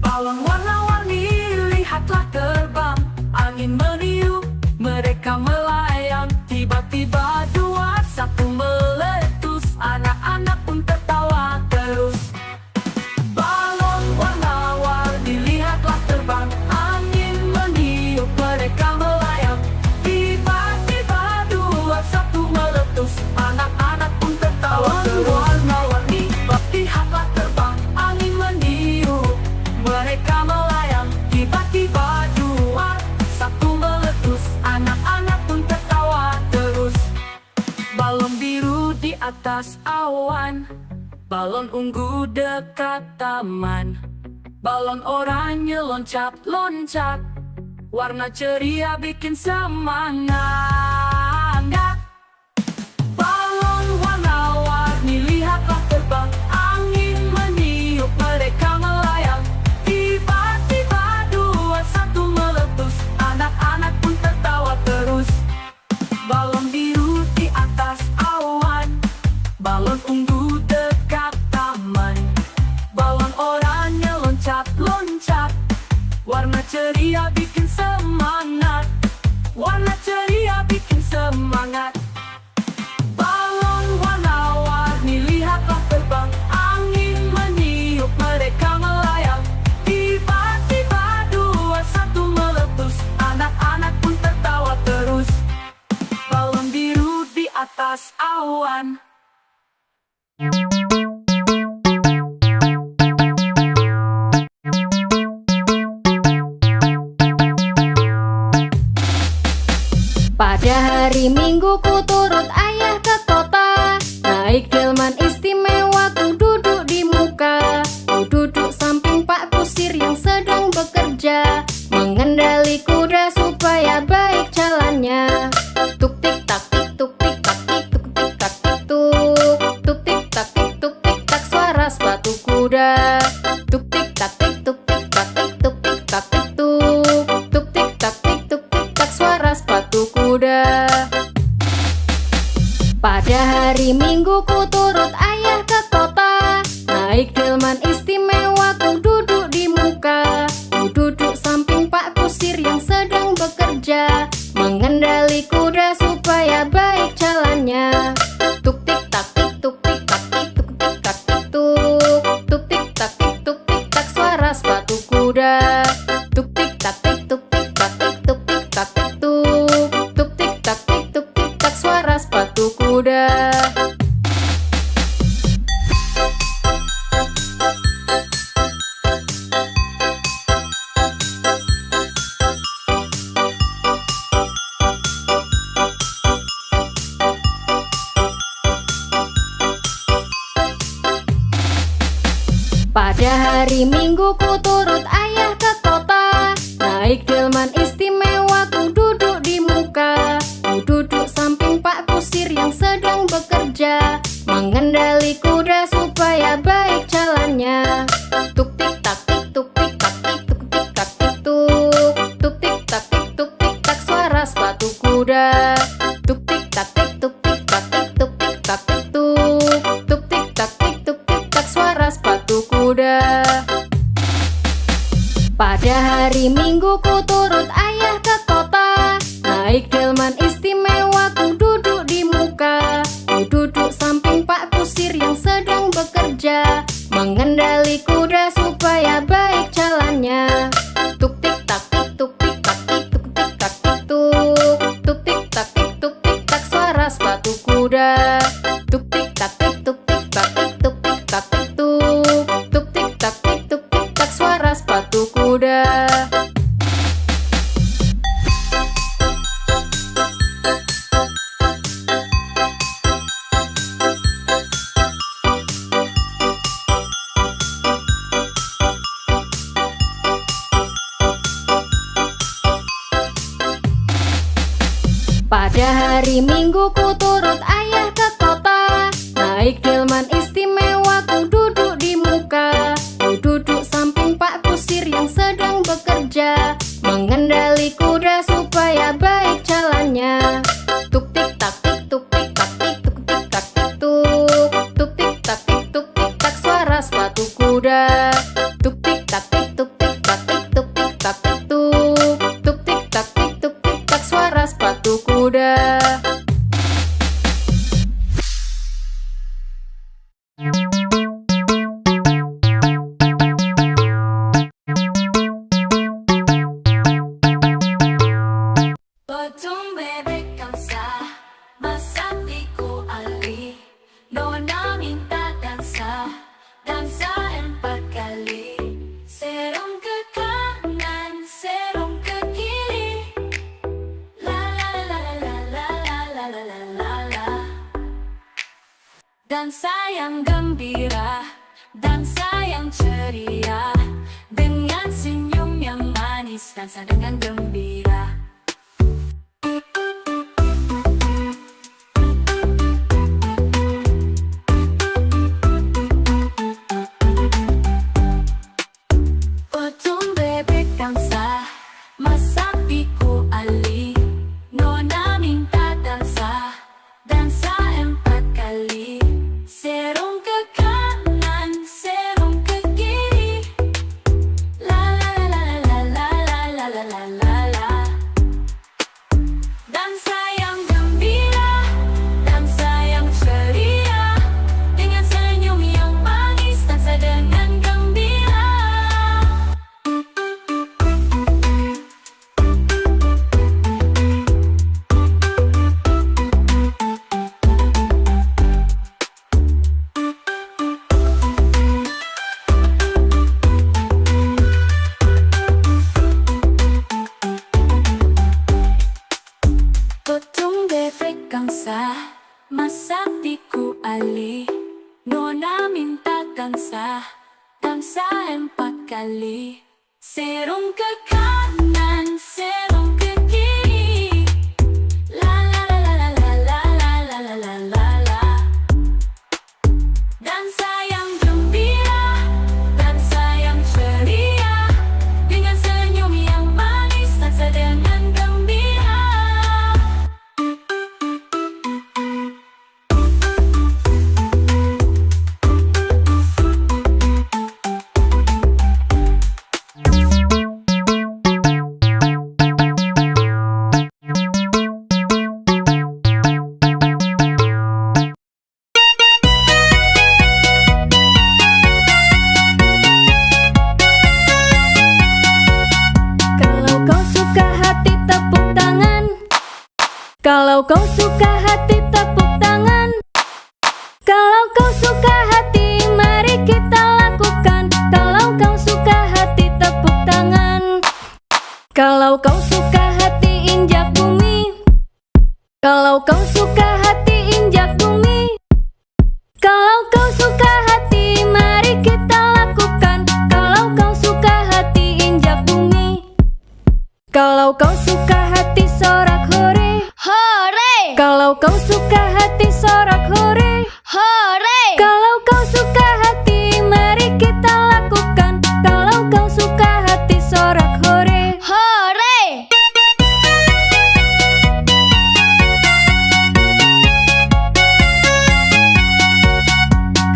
Balon warna-warni lihatlah terbang, angin meniup, mereka melayang. Tiba-tiba dua satu meletus, anak-anak pun tertawa terus. Balon warna-warni lihatlah terbang, angin meniup, mereka melayang. Tiba-tiba dua satu meletus, anak-anak pun tertawa terus. Warna-warni lihatlah terbang, angin meniup, mereka melayang. Tiba-tiba dua satu meletus, anak-anak pun tertawa terus. Balon biru di atas awan, balon ungu dekat taman, balon oranye loncat-loncat, warna ceria bikin semangat. Balon warna-warni lihatlah terbang, angin meniup, mereka melayang. Tiba-tiba dua satu meletus, anak-anak pun tertawa terus. Balon biru di atas awan, balon ungu dekat taman, balon oranye loncat-loncat, warna ceria bikin semangat. Warna ceria bikin semangat. Balon warna-warni lihatlah terbang, angin meniup, mereka melayang. Tiba-tiba dua satu meletus, anak-anak pun tertawa terus. Balon biru di atas awan. Pada hari Minggu ku turut ayah ke kota, naik delman istimewa ku duduk di muka. Ku duduk samping Pak Kusir yang sedang bekerja, mengendali kuda supaya baik jalannya. Tuk tik tak tik tuk tik tak tik tuk tik tak tik tuk, tuk tik tak tik tuk tik tak suara sepatu kuda. Tuk tik tak tik tuk tik tak tik tuk tik tak tik tuk, tuk tik tak tik tuk tik tak suara sepatu kuda. Pada hari Minggu ku turut ayah ke kota, naik delman istimewa ku duduk di muka. Ku duduk samping Pak Kusir yang sedang bekerja, mengendali kuda supaya baik jalannya. Tuk tik tak tik tuk tik tak tik tuk tik tak tik tuk, tuk tik tak tik tuk tik tak suara sepatu kuda. Tuk tik tak tik tuk tik tak tik tuk tik tak tik tuk, tuk tik tak tik tuk tik tak suara sepatu kuda. Pada hari Minggu ku turut ayah ke kota, naik delman istimewa ku duduk di muka. Ku duduk samping Pak Kusir yang sedang bekerja, mengendali kuda supaya baik jalannya. Tuk tik tak tik tuk tik tak tik tuk tik tak tik tuk, tuk tik tak tik tuk tik tak suara sepatu kuda. Tuk tik tak tik tuk tik tak tik tuk tik tak tik tuk, tuk tik tak tik tuk tik tak suara sepatu kuda. Pada hari Minggu ku turut ayah ke kota, naik delman istimewa ku duduk di muka. Ku duduk samping Pak Kusir yang sedang bekerja, mengendali kuda supaya baik jalannya. Tuk tik tak tik tuk tik tak tik tuk tik tak tik tuk, tuk tik tak tik tuk tik tak suara sepatu kuda. Tuk tik tak tik tuk tik tak tik tuk tik tak tik tuk. Tuk tik tak tik tuk tik tak, suara sepatu kuda. Pada hari Minggu ku turut ayah ke kota. Naik delman istimewa, ku duduk di muka. Ku duduk samping Pak Kusir yang sedang bekerja, mengendali kuda supaya baik jalannya. Tuk tik tak tik tuk tik tak tik tuk tik tak tik tuk. Tuk tik tak tik tuk tik tak, suara sepatu kuda. Tuk tik tak tik tuk tik tak tik tuk tik tak tik tuk. Tuk tik tak tik tuk tik tak, suara sepatu kuda. Potong bebek kamsa, masak tiku ali. Nona minta dansa, dansa 4 kali. Serong ke kanan, serong ke kiri. La la la la la la la la la la la. Dansa yang gembira, dansa yang ceria. Dengan senyum yang manis, dansa dengan gembira. Potong bebek kamsa, masak tiku ali. Nona minta dansa, dansa 4 kali. Serong ke kanan, serong ke kiri. La la la la la la la la la la la. Dansa yang gembira, dansa yang ceria. Dengan senyum yang manis, dansa dengan gembira. Potong bebek kamsa, masak tiku ali. Nona minta dansa, dansa 4 kali. Serong ke kanan, serong ke kiri. La la la la la la la la la la la la. Dansa yang gembira, dansa yang ceria. Dengan senyum yang manis, dansa dengan gembira. Kalau kau suka hati tepuk tangan. Kalau kau suka hati mari kita lakukan. Kalau kau suka hati tepuk tangan. Kalau kau suka hati injak bumi. Kalau kau suka hati injak bumi. Kalau kau suka hati mari kita lakukan. Kalau kau suka hati injak bumi. Kalau kau suka hati sorak hore. Hore, Kalau kau suka hati sorak hore. hore, Kalau kau suka hati mari kita lakukan. Kalau kau suka hati sorak hore. hore.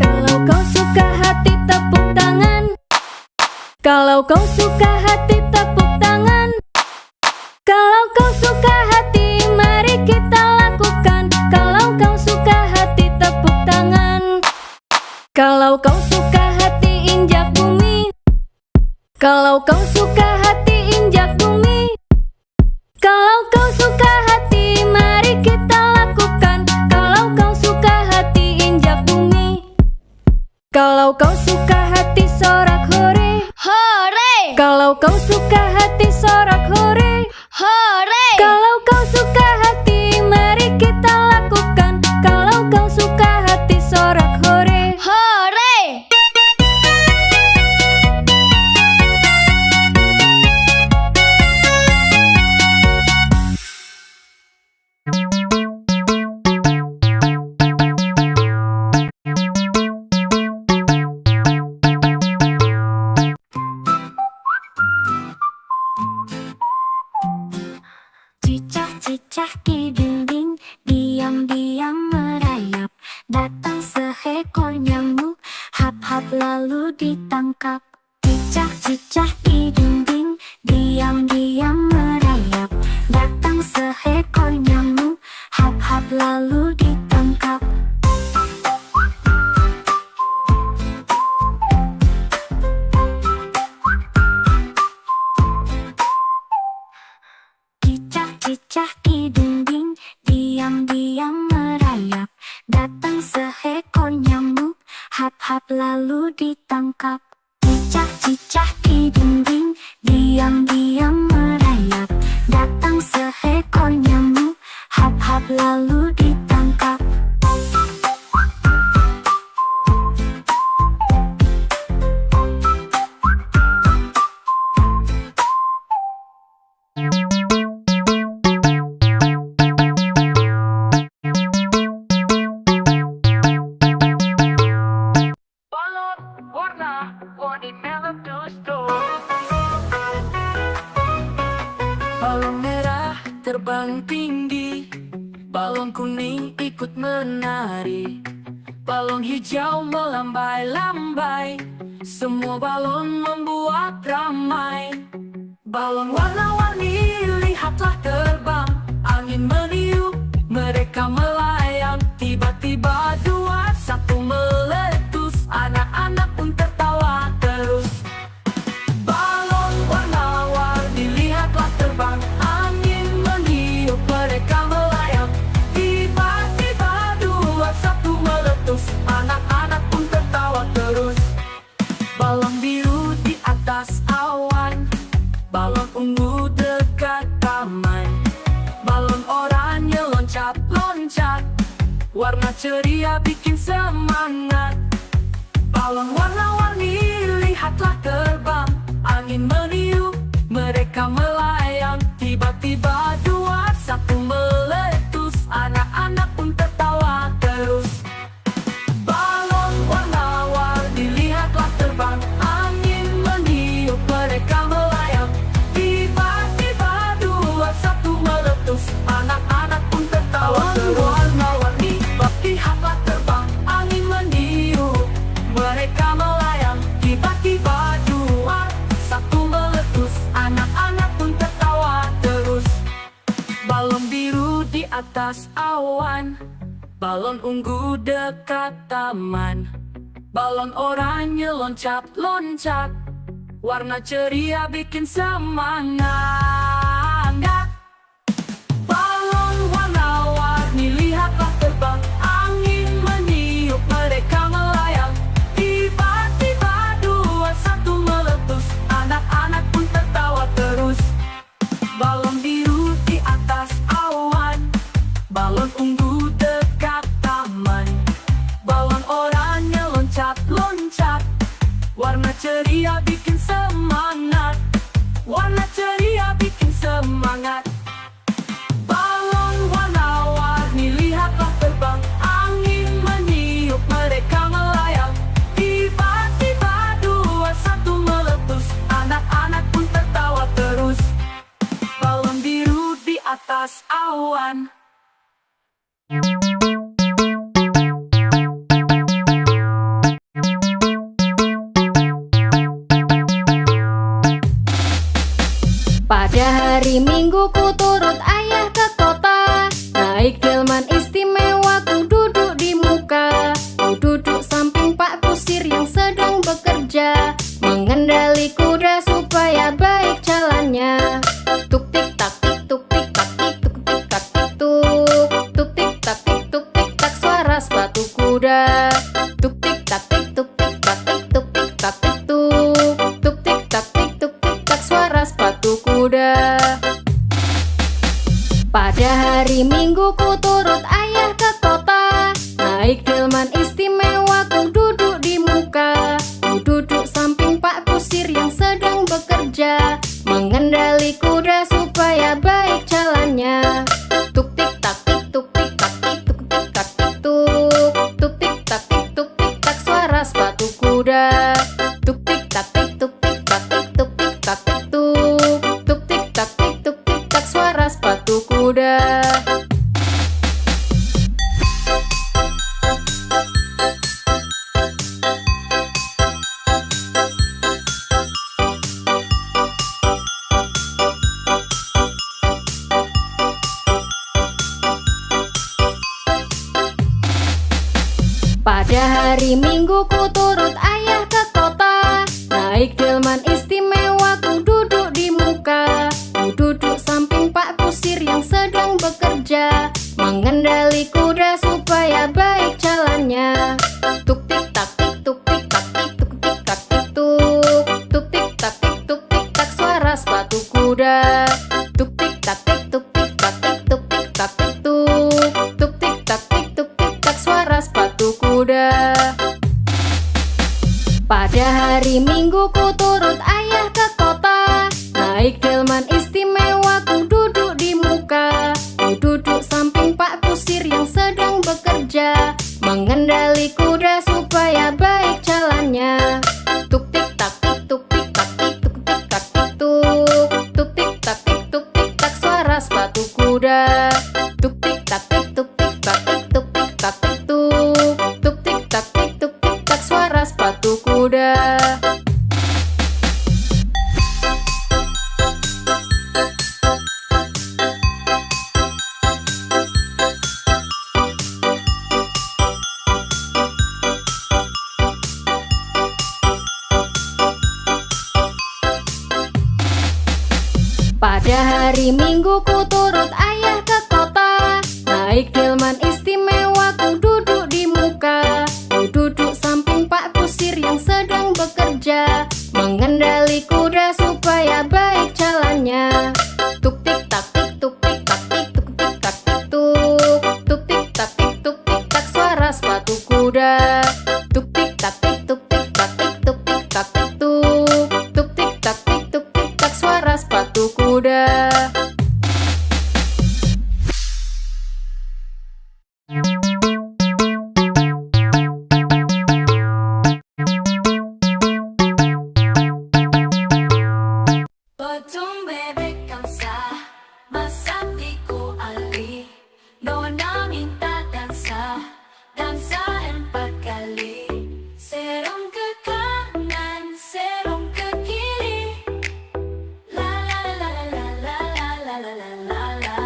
Kalau kau suka hati tepuk tangan. Kalau kau suka hati tepuk tangan. Kalau kau suka hati mari kita lakukan. Kalau kau suka hati tepuk tangan. Kalau kau suka hati injak bumi. Kalau kau suka hati injak bumi. Kalau kau suka hati mari kita lakukan. Kalau kau suka hati injak bumi. Kalau kau suka hati sorak hore, hore, kalau kau suka hati sorak hore, hore, kalau kau suka hati mari kita lakukan. Kalau kau suka hati sorak hore, hore. Cicak-cicak di dinding, diam-diam merayap. Datang seekor nyamuk, hap-hap lalu ditangkap. Cicak-cicak di dinding, diam-diam merayap. Datang seekor nyamuk, hap-hap lalu ditangkap. Cicak di dinding, diam-diam merayap. Datang seekor nyamuk, hap-hap lalu ditangkap. Cicak-cicak di dinding, diam-diam merayap. Datang seekor nyamuk, hap-hap lalu ditangkap. Balon warna-warni meletus tuh. Balon merah terbang tinggi, balon kuning ikut menari, balon hijau melambai-lambai, semua balon membuat ramai. Balon warna-warni lihatlah terbang, angin meniup, mereka melayang. Tiba-tiba dua satu meletus, anak-anak pun tertawa terus. Balon warna-warni lihatlah terbang, angin meniup, mereka melayang. Tiba-tiba dua satu meletus, anak-anak pun tertawa terus. Balon biru di atas awan, balon ungu dekat taman, balon oranye loncat-loncat, warna ceria bikin semangat. Balon warna-warni lihatlah terbang, angin meniup, mereka melayang. Tiba-tiba dua satu meletus, anak-anak pun tertawa terus. Balon warna-warni lihatlah terbang, angin meniup, mereka melayang. Tiba-tiba dua satu meletus, anak-anak pun tertawa terus. Warna-warni lihatlah terbang, angin meniup, mereka melayang. Tiba-tiba dua satu meletus, anak-anak pun tertawa terus. Balon biru di atas awan, balon ungu dekat taman, balon oranye loncat-loncat, warna ceria bikin semangat. Balon warna-warni lihatlah terbang, angin meniup, mereka melayang. Tiba-tiba dua satu meletus, anak-anak pun tertawa terus. Balon biru di atas awan, balon ungu dekat taman, balon oranye loncat-loncat, warna ceria bikin semangat. Warna ceria bikin semangat. Balon warna-warni lihatlah terbang, angin meniup, mereka melayang. Tiba-tiba dua satu meletus, anak-anak pun tertawa terus. Balon biru di atas awan. Pada hari Minggu ku turut ayah ke kota, naik delman istimewa ku duduk di muka. Ku duduk samping Pak Kusir yang sedang bekerja, mengendali kuda supaya baik jalannya. Tuk tik tak tik tuk tik tak tik tuk tik tak tik tuk, tuk tik tak tik tuk tik tak suara sepatu kuda. Tuk tik tak tik tuk tik hari Minggu ku turut ayah ke kota. Naik delman istimewa ku duduk di muka. Ku duduk samping Pak Kusir yang sedang bekerja, mengendali kuda supaya baik jalannya. Tuk tik tak tik tuk tik tak tik tuk tik tak tik tuk. Tuk tik tak tik tuk tik tak suara sepatu kuda. Tuk tik tak tik tuk tik tak tik tuk tik tak tik tuk. Tuk tik tak tik tuk tik tak suara sepatu kuda. Pada hari Minggu ku turut ayah ke kota. Naik delman istimewa ku duduk di muka. Ku duduk samping Pak Kusir yang sedang bekerja, mengendali kuda supaya baik jalannya. Tuk tik tak tik tuk tik tak tik tuk tik tak tik tuk. Tuk tik tak tik tuk tik tak suara sepatu kuda. Tuk tik tak tik tuk tik tak tik tuk tik tak tik tuk. Tuk tik tak tik tuk tik tak suara sepatu kuda. Pada hari Minggu ku turut ayah ke kota. Naik delman istimewa ku duduk di muka. Ku duduk samping Pak Kusir yang sedang bekerja, mengendali kuda supaya baik jalannya. Tuk tik tak tik tuk tik tak tik tuk tik tak tik tuk. Tuk tik tak tik tuk tik tak suara sepatu kuda. Tuk tik tak tik tuk tik tak tik tuk tik tak tik tuk. Tuk tik tak tik tuk tik tak suara sepatu kuda. Pada hari Minggu ku turut ayah ke kota. Naik delman istimewa ku duduk di muka. Ku duduk samping Pak Kusir yang sedang bekerja, mengendali kuda supaya baik jalannya. Tuk tik tak tik tuk tik tak tik tuk tik tak tik tuk. Tuk tik tak tik tuk tik tak suara sepatu kuda. Tuk tik tak tik tuk tik tak tik tuk tik tak tik tuk. Tuk tik tak tik tuk tik tak suara sepatu kuda. Potong bebek kamsa, masak di ku ali. Nona minta dansa, dansa 4 kali. Serong ke kanan, serong ke kiri. La la la la la la la la la la la.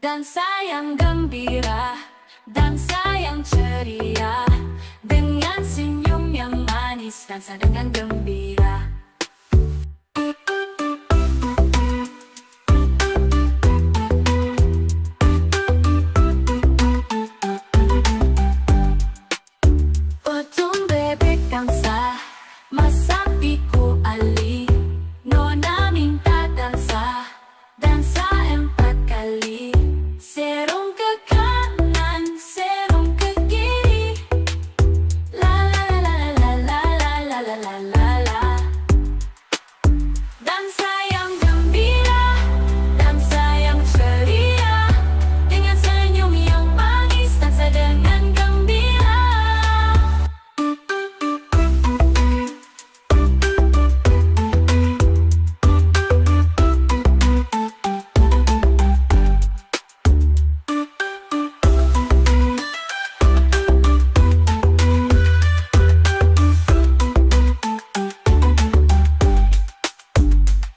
Dansa yang gembira, dansa yang ceria. Dengan senyum yang manis, dansa dengan gembira. Potong bebek kamsa, masak di ku ali. Nona minta dansa, dansa 4 kali. Serong ke kanan, serong ke kiri. La la la la la la la la la la la. Dansa yang gembira, dansa yang ceria. Dengan senyum yang manis, dansa dengan gembira.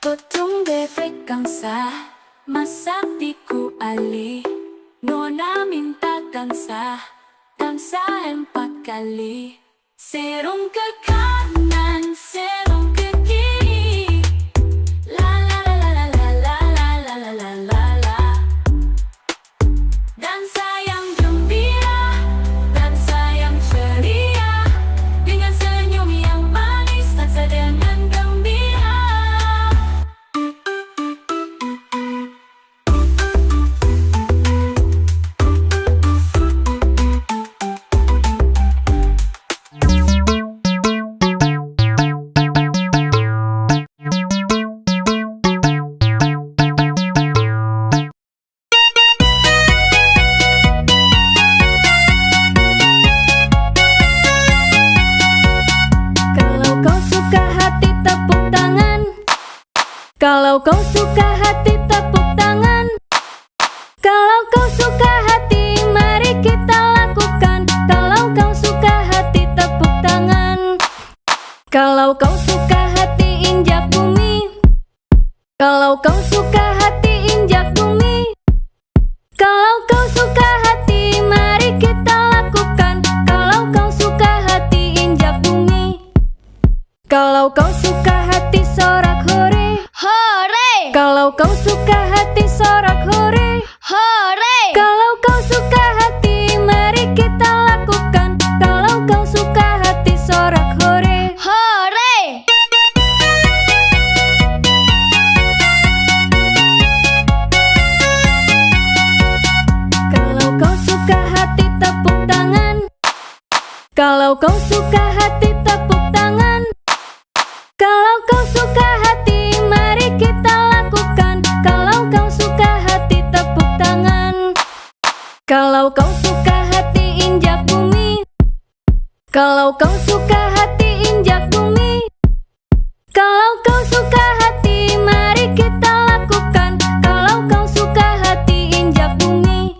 Potong bebek kamsa, masak di ku ali. Nona minta dansa, dansa 4 kali. Serong ke kanan, serong ke kiri. La la la la la la la la la la la la. Dansa yang gembira, dansa yang ceria. Dengan senyum yang manis, dansa dengan gembira. Kalau kau suka hati tepuk tangan. Kalau kau suka hati mari kita lakukan. Kalau kau suka hati tepuk tangan. Kalau kau suka hati injak bumi. Kalau kau suka hati injak bumi. Kalau kau suka hati mari kita lakukan. Kalau kau suka hati injak bumi. Kalau kau suka hati sorak hore. Hore! Kalau kau suka hati sorak hore. Hore! Kalau kau suka hati mari kita lakukan. Kalau kau suka hati sorak hore. Hore! Kalau kau suka hati tepuk tangan. Kalau kau suka hati tepuk tangan. Kalau kau suka hati mari kita lakukan. Kalau kau suka hati tepuk tangan. Kalau kau suka hati injak bumi. Kalau kau suka hati injak bumi. Kalau kau suka hati mari kita lakukan. Kalau kau suka hati injak bumi.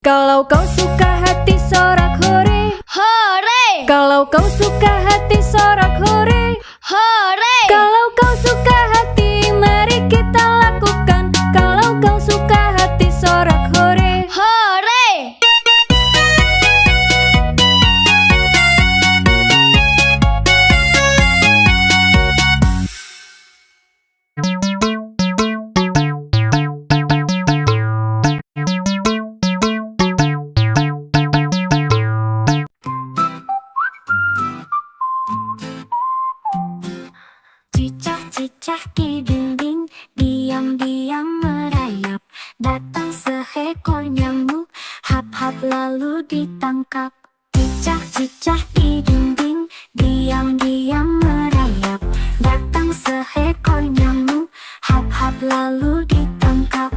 Kalau kau suka hati sorak hore. Hore! Kalau kau suka hati sorak hore. Hore! Kalau kau suka hati mari kita lakukan. Kalau kau suka hati sorak hore. Hore! Cicak-cicak di dinding, diam-diam merayap. Datang seekor nyamuk, hap-hap lalu ditangkap. Cicak-cicak di dinding, diam-diam merayap. Datang seekor nyamuk, hap-hap lalu ditangkap.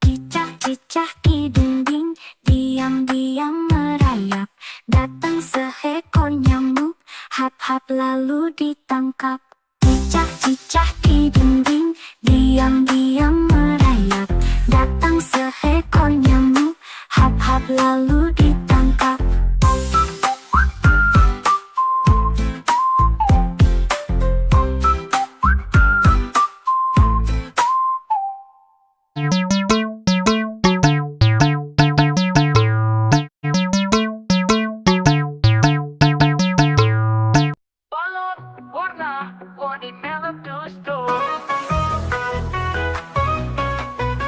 Cicak-cicak di dinding, diam-diam merayap. Datang seekor nyamuk, hap-hap lalu ditangkap. Cicak-cicak di dinding, diam-diam merayap. Datang seekor nyamuk, hap-hap lalu ditangkap. Balon warna-warni meletus-tus.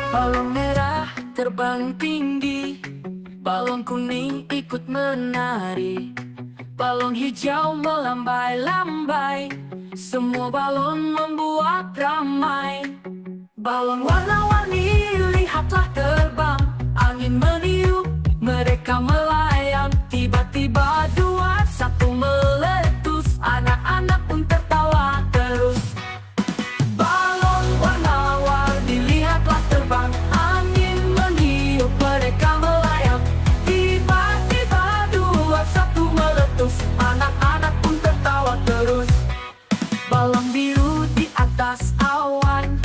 Balon merah terbang tinggi, balon kuning ikut menari, balon hijau melambai-lambai, semua balon membuat ramai. Balon warna-warni lihatlah terbang, angin meniup, mereka melayang. Tiba-tiba dua satu meletus, anak-anak pun tertawa terus. Balon warna-warni lihatlah terbang, angin meniup, mereka melayang. Tiba-tiba dua satu meletus, anak-anak pun tertawa terus. Balon biru di atas awan,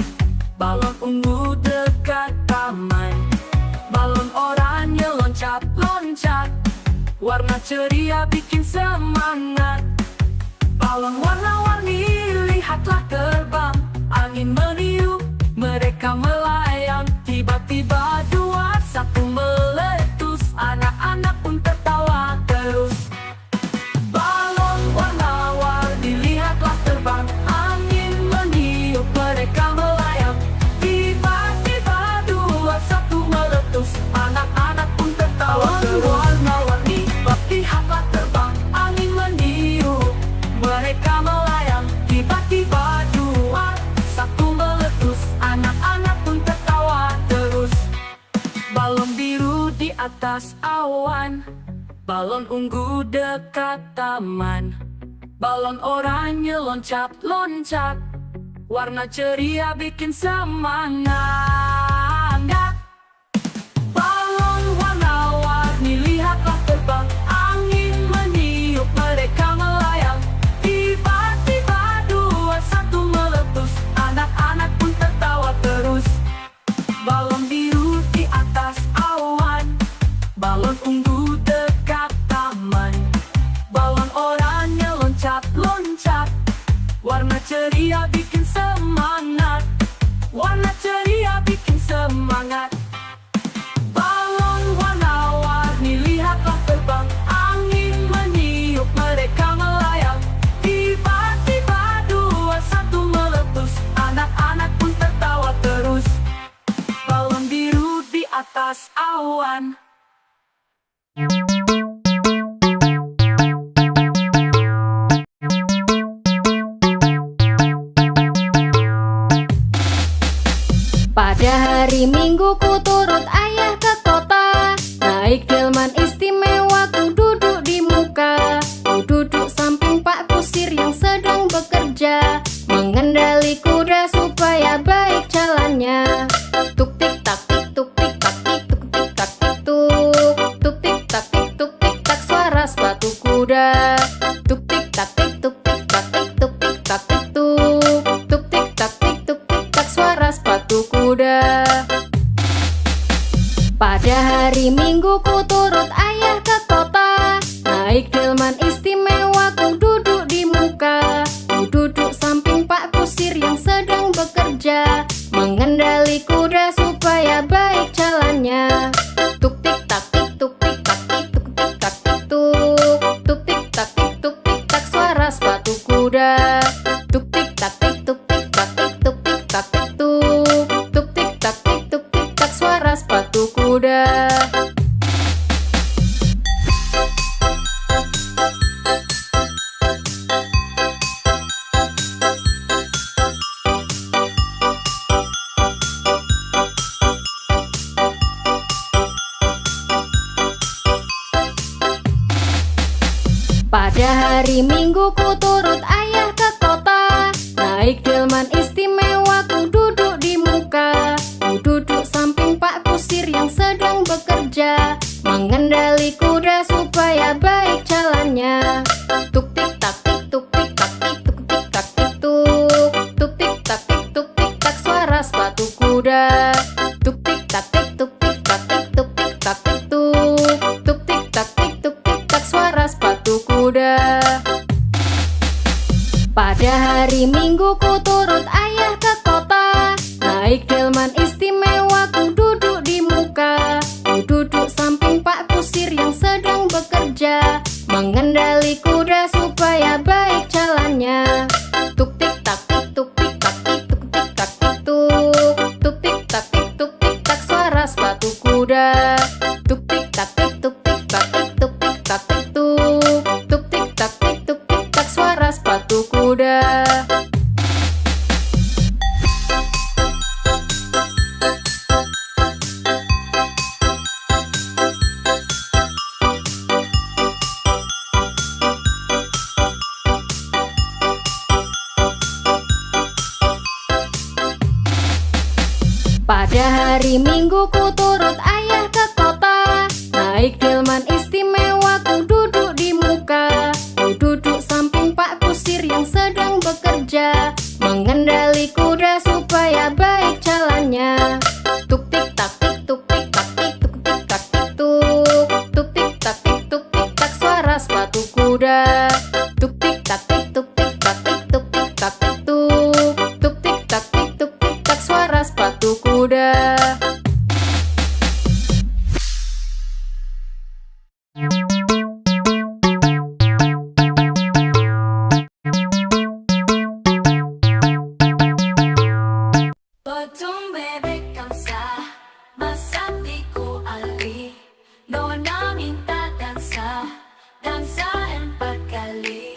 balon ungu dekat taman, balon oranye loncat-loncat, warna ceria bikin semangat. Balon warna-warni lihatlah terbang, angin meniup, mereka melayang. Tiba-tiba dua satu meletus, anak-anak pun tertawa terus. Balon warna-warni lihatlah terbang, angin meniup, mereka melayang. Tiba-tiba dua satu meletus, anak-anak pun tertawa terus. Warna-warni lihatlah terbang, angin meniup, mereka melayang. Tiba-tiba dua satu meletus, anak-anak pun tertawa terus. Balon biru di atas awan, balon ungu dekat taman, balon oranye loncat-loncat, warna ceria bikin semangat. Balon warna atas awan. Pada hari Minggu ku turut ayah ke kota, naik delman istimewa ku duduk di muka. Ku duduk samping Pak Kusir yang sedang bekerja, mengendali kuda supaya baik jalannya. Tuk tik tak tik tuk tik tak tik tuk tik tak tik tuk. Tuk tik tak tik tuk tik tak suara sepatu kuda. Tuk tik tak tik tuk tik tak tik tuk tik tak tik tuk. Tuk tik tak tik tuk tik tak suara sepatu kuda. Pada hari Minggu ku turut ayah ke kota, naik delman istimewa ku duduk di muka. Ku duduk samping Pak Kusir yang sedang bekerja, mengendali kuda supaya baik jalannya. Tuk tik tak tik tuk tik tak tik tuk tik tak tik tuk. Tuk tik tak tik tuk tik tak suara sepatu kuda. Tuk tik tak tik tuk tik tak tik tuk tik tak tik tuk. Tuk tik tak tik tuk tik tak suara sepatu kuda. Pada hari Minggu ku turut ayah ke kota, naik delman istimewa ku duduk di muka. Ku duduk samping Pak Kusir yang sedang bekerja, mengendali kuda supaya baik jalannya. Tuk tik tak tik tuk tik tak tik tuk tik tak tik tuk. Tuk tik tak tik tuk tik tak suara sepatu kuda. Tuk tik tak tik tuk tik tak tik tuk tik tak tik tuk. Tuk tik tak tik tuk tik tak suara sepatu kuda. Pada hari Minggu ku turut ayah ke kota, naik delman istimewa ku duduk di muka. Ku duduk samping Pak Kusir yang sedang bekerja, mengendali kuda supaya baik jalannya. Tuk tik tak tik tuk tik tak tik tuk tik tak tik tuk. Tuk tik tak tik tuk tik tak suara sepatu kuda. Tuk tik tak tik tuk tik tak tik tuk tik tak tik tuk. Tuk tik tak tik tuk tik tak suara sepatu kuda. Pada hari Minggu ku turut ayah ke kota, naik delman istimewa ku duduk di muka. Ku duduk samping Pak Kusir yang sedang bekerja, mengendali kuda supaya baik jalannya. Tuk tik tak tik tuk tik tak tik tuk tik tak tik tuk. Tuk tik tak tik tuk tik tak suara sepatu kuda. Tuk tik tak tik tuk tik tak tik tuk tik tak tik tuk. Tuk tik tak tik tuk tik tak suara sepatu kuda. Potong bebek kamsa, masak di ku ali. Nona minta dansa, dansa 4 kali.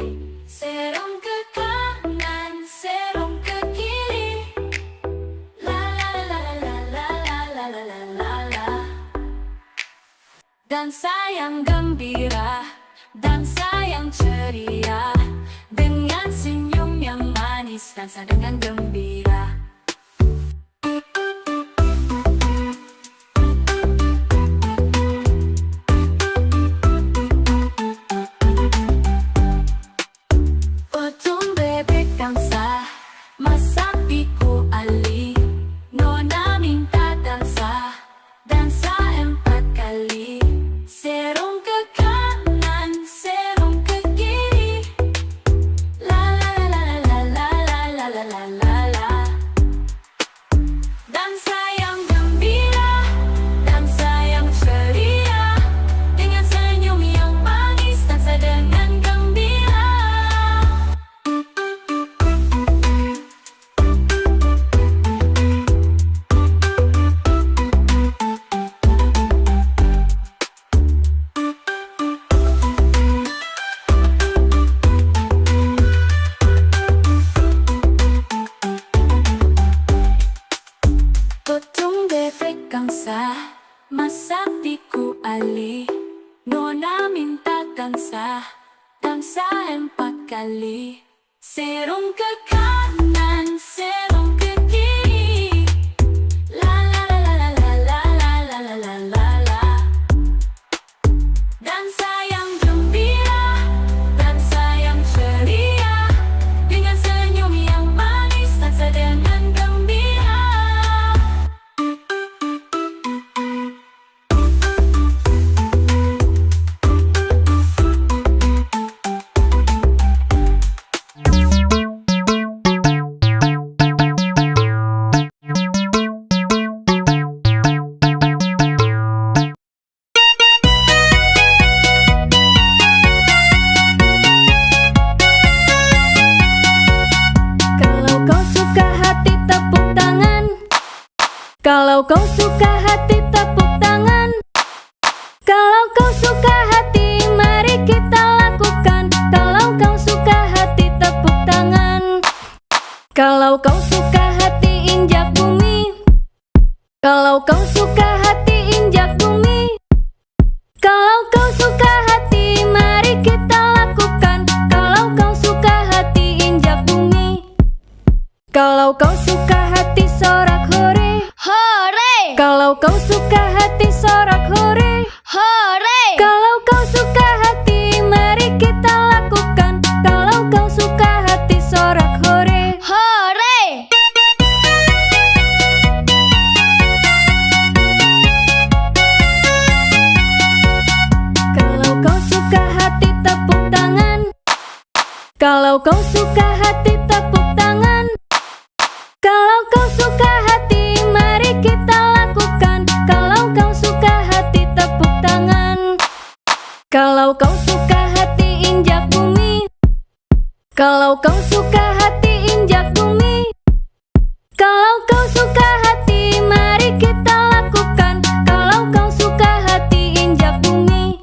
Serong ke kanan, serong ke kiri. La la la la la la la la la la la. Dansa yang gembira, dansa yang ceria. Dengan senyum yang manis, dansa dengan gembira. Potong bebek kamsa, masak di ku ali. Nona minta dansa, dansa 4 kali. Serong ke kanan, serong ke kiri. La la la la la la la la la la la la. bangsa masaktiku ali Nona minta dansa empat kali Serong ke kanan, serong ke kiri La la la la la la la la la la la la Dansa yang gembira, dansa yang ceria Dengan senyum yang manis, dansa dengan gembira Kalau kau suka hati tepuk tangan. Kalau kau suka hati mari kita lakukan. Kalau kau suka hati tepuk tangan. Kalau kau suka hati injak bumi. Kalau kau suka hati injak bumi. Kalau kau suka hati mari kita lakukan. Kalau kau suka hati injak bumi. Kalau kau suka hati sorak hore. Hore, Kalau kau suka hati sorak hore. hore, Kalau kau suka hati mari kita lakukan. Kalau kau suka hati sorak hore. hore. Kalau kau suka hati tepuk tangan. Kalau kau suka hati tepuk tangan. Kalau kau suka hati mari kita lakukan. Kalau kau suka hati tepuk tangan. Kalau kau suka hati injak bumi. Kalau kau suka hati injak bumi. Kalau kau suka hati mari kita lakukan. Kalau kau suka hati injak bumi.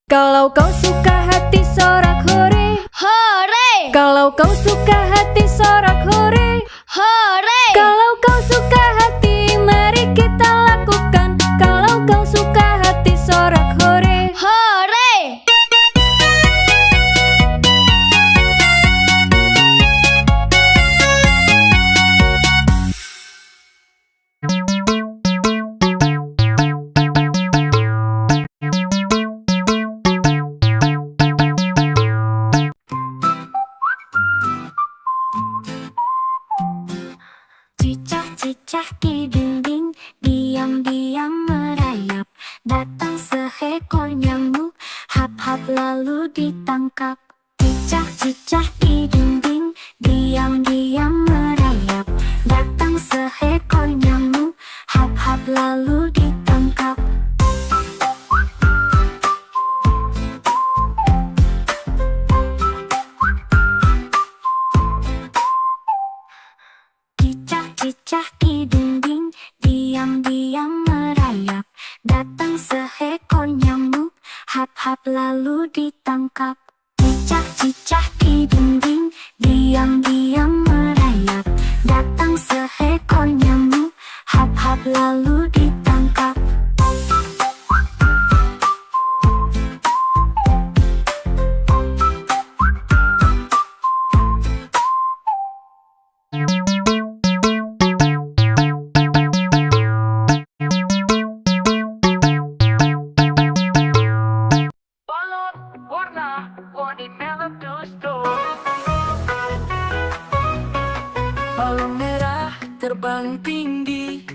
Kalau kau suka hati sorak hore. Hore, Kalau kau suka hati sorak hore. hore. Kalau kau suka hati mari kita lakukan. Kalau kau suka hati sorak hore. Hore. Cicak-cicak di dinding, diam-diam merayap. Datang seekor nyamuk, hap-hap lalu ditangkap. Cicak-cicak di dinding, diam-diam merayap. Datang seekor nyamuk, hap-hap lalu ditangkap. Cicak di dinding, diam-diam merayap. Datang seekor nyamuk, hap-hap lalu ditangkap. Cicak-cicak di dinding, diam-diam merayap. Datang seekor nyamuk, hap-hap lalu ditangkap. Balon warna-warni meletus tuh. Balon merah terbang tinggi,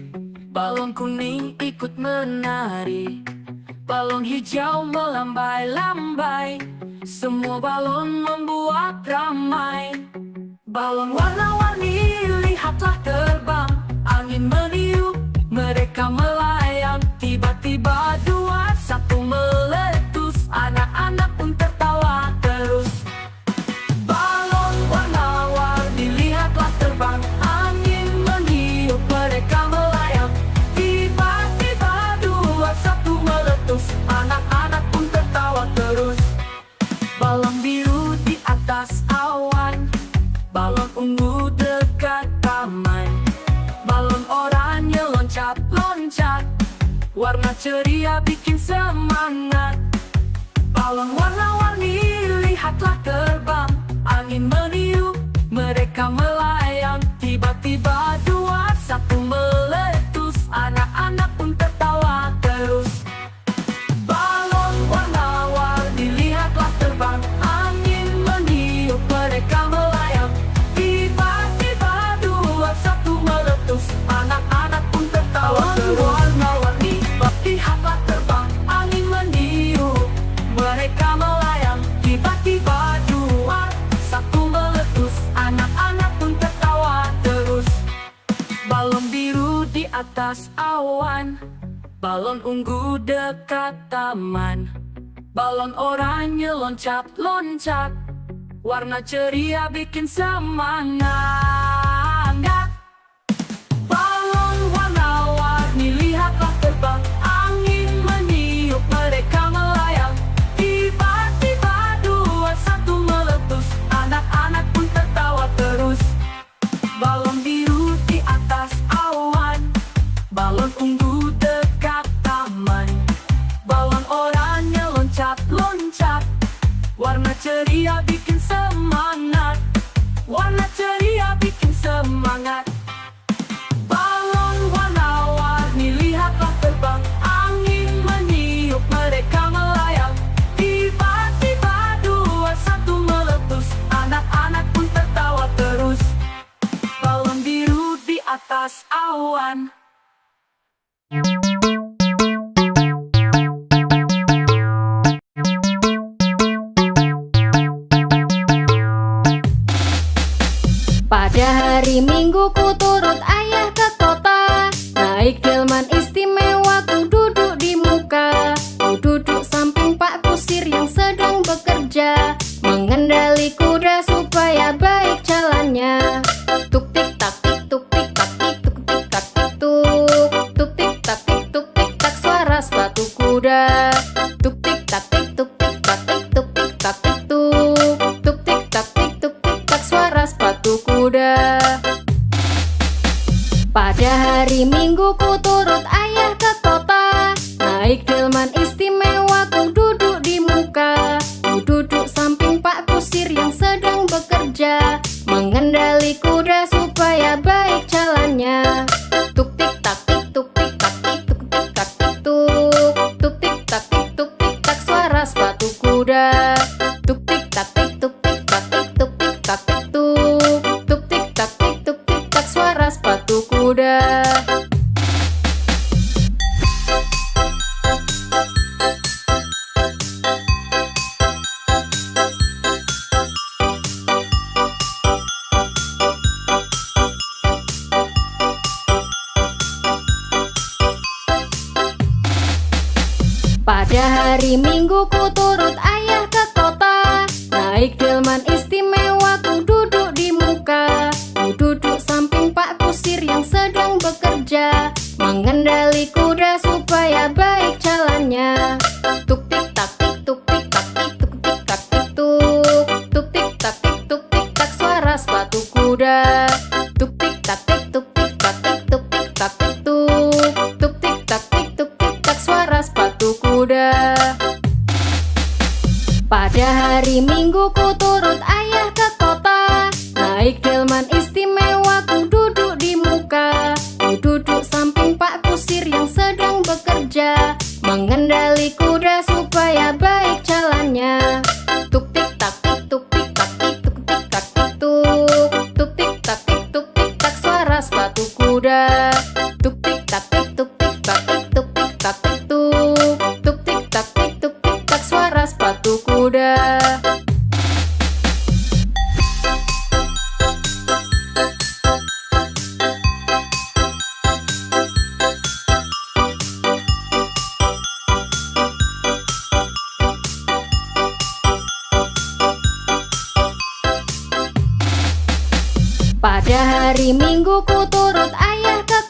balon kuning ikut menari, balon hijau melambai-lambai, semua balon membuat ramai. Balon warna-warni lihatlah terbang, angin meniup, mereka melayang. Tiba-tiba dua satu meletus, anak-anak pun tertawa terus. Balon warna-warni lihatlah terbang, angin meniup, mereka melayang. Tiba-tiba dua satu meletus, anak-anak pun tertawa terus. Balon biru di atas awan, balon ungu dekat taman. warna ceria bikin semangat. Balon warna-warni lihatlah terbang, angin meniup, mereka melayang. Tiba-tiba dua satu meletus, anak-anak pun tertawa terus. Balon warna-warni lihatlah terbang, angin meniup, mereka melayang. Tiba-tiba dua satu meletus, anak-anak pun tertawa terus. Warna-warni lihatlah terbang, angin meniup, mereka melayang. Tiba-tiba dua satu meletus, anak-anak pun tertawa terus. Balon biru di atas awan, balon ungu dekat taman, balon oranye loncat-loncat, warna ceria bikin semangat. Balon warna-warni lihatlah terbang, angin meniup, mereka melayang. Tiba-tiba dua satu meletus, anak-anak pun tertawa terus. Balon biru di atas awan, balon ungu dekat taman, balon oranye loncat-loncat, warna ceria bikin semangat. Warna ceria bikin semangat. Balon warna-warni lihatlah terbang, angin meniup, mereka melayang. Tiba-tiba dua satu meletus, anak-anak pun tertawa terus. Balon biru di atas awan. Pada hari Minggu ku turut ayah ke kota, naik delman istimewa ku duduk di muka. Ku duduk samping Pak Kusir yang sedang bekerja, mengendali kuda supaya baik jalannya. Tuk tik tak tik tuk tik tak tik tuk tik tak tik tuk. Tuk tik tak tik tuk tik tak suara sepatu kuda. Tuk tik tak tik tuk tik tak tik tuk tik tak tik tuk. Tuk tik tak tik tuk tik tak suara sepatu kuda. Pada hari Minggu ku turut ayah ke kota, naik delman istimewa ku duduk di muka. Ku duduk samping Pak Kusir yang sedang bekerja, mengendali kuda supaya baik jalannya. Tuk tik tak tik tuk tik tak tik tuk tik tak tik tuk. Tuk tik tak tik tuk tik tak suara sepatu kuda. Tuk tik tak tik tuk tik tak tik tuk tik tak tik tuk. Tuk tik tak tik tuk tik tak suara sepatu kuda. Pada hari Minggu ku turut ayah ke kota, naik delman istimewa ku duduk di muka. Ku duduk samping Pak Kusir yang sedang bekerja, mengendali kuda supaya baik jalannya. Tuk tik tak tik tuk tik tak tik tuk tik tak tik tuk. Tuk tik tak tik tuk tik tak suara sepatu kuda. Tuk tik tak tik tuk tik tak tik tuk tik tak tik tuk. Tuk tik tak tik tuk tik tak suara sepatu kuda. Pada hari Minggu ku turut ayah ke kota, naik delman istimewa ku duduk di muka. Ku duduk samping Pak Kusir yang sedang bekerja, mengendali kuda supaya baik jalannya. Tuk tik tak tik tuk tik tak tik tuk tik tak tik tuk. Tuk tik tak tik tuk tik tak suara sepatu kuda. Tuk tik tak tik tuk tik tak tik tuk tik tak tik tuk. Tuk tik tak tik tuk tik tak suara sepatu kuda. Pada hari Minggu ku turut ayah ke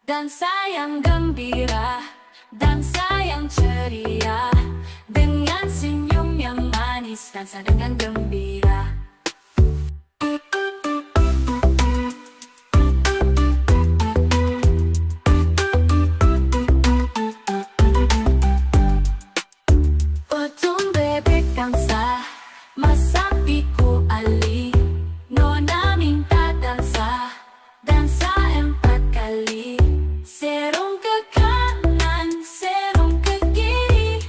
dansa yang gembira, dansa yang ceria, dengan senyum yang manis, dansa dengan gembira. Potong bebek dansa, masak biku ali, nona minta dansa, dansa 4 kali. Serong ke kanan, serong ke kiri,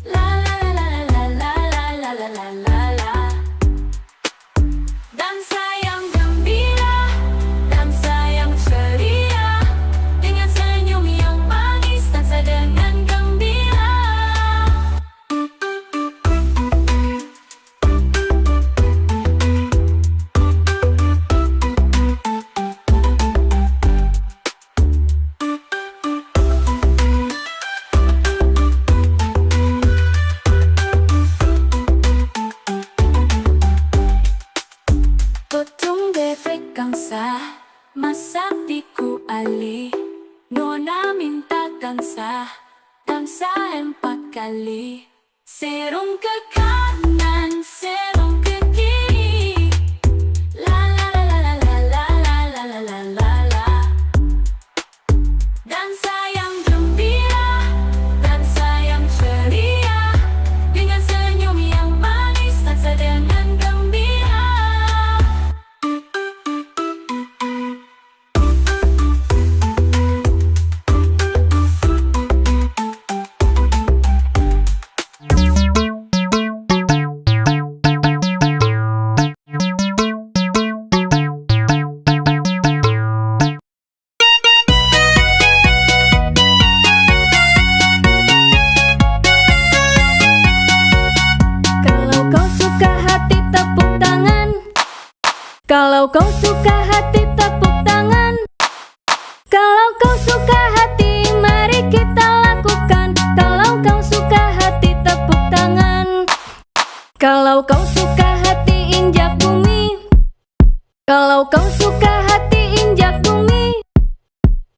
la la la la la la la la la la la. Dansa yang gembira, dansa yang ceria, dengan senyum yang manis, dansa dengan gembira. Potong bebek gangsa, masak biku ali, nona minta dansa, dansa 4 kali. Serong ke kanan, serong ke kiri, la la la la la la la la la la la la. Dansa yang gembira, dansa yang ceria, dengan senyum yang manis, dansa dengan gembira. Kalau kau suka hati tepuk tangan. Kalau kau suka hati mari kita lakukan. Kalau kau suka hati tepuk tangan. Kalau kau suka hati injak bumi. Kalau kau suka hati injak bumi.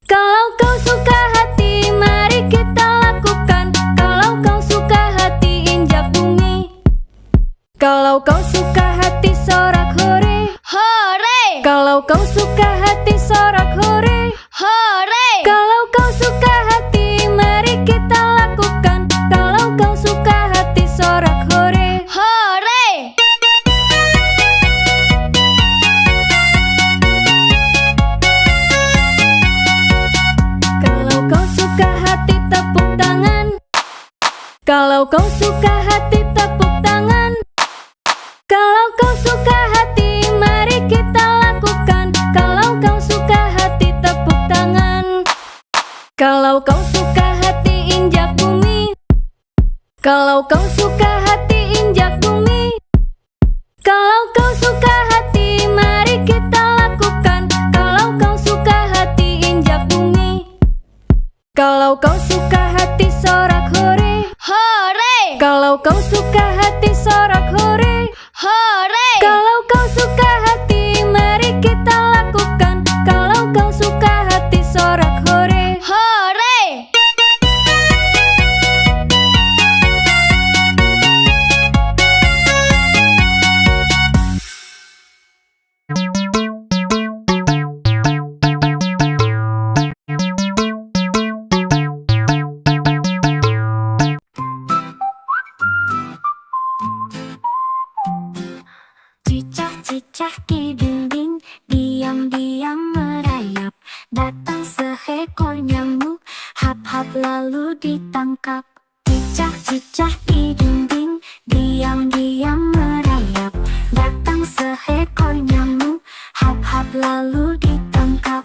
Kalau kau suka hati mari kita lakukan. Kalau kau suka hati injak bumi. Kalau kau suka hati sorak hore. Hore! Kalau kau suka hati sorak hore. Hore! Kalau kau suka hati mari kita lakukan. Kalau kau suka hati sorak hore. Hore! Kalau kau suka hati tepuk tangan. Kalau kau suka hati tepuk tangan. Kalau kau suka hati mari kita lakukan. Kalau kau suka hati tepuk tangan. Kalau kau suka hati injak bumi. Kalau kau suka hati injak bumi. Kalau kau suka hati mari kita lakukan. Kalau kau suka hati injak bumi. Kalau kau suka hati sorak hore. Hore! Kalau kau suka hati sorak hore. Hore! Kalau kau suka hati mari kita lakukan. Kalau kau suka hati sorak hore. Hore! Cicak di dinding, diam-diam merayap. Datang seekor nyamuk, hap-hap lalu ditangkap. Cicak di dinding, diam-diam merayap. Datang seekor nyamuk, hap-hap lalu ditangkap.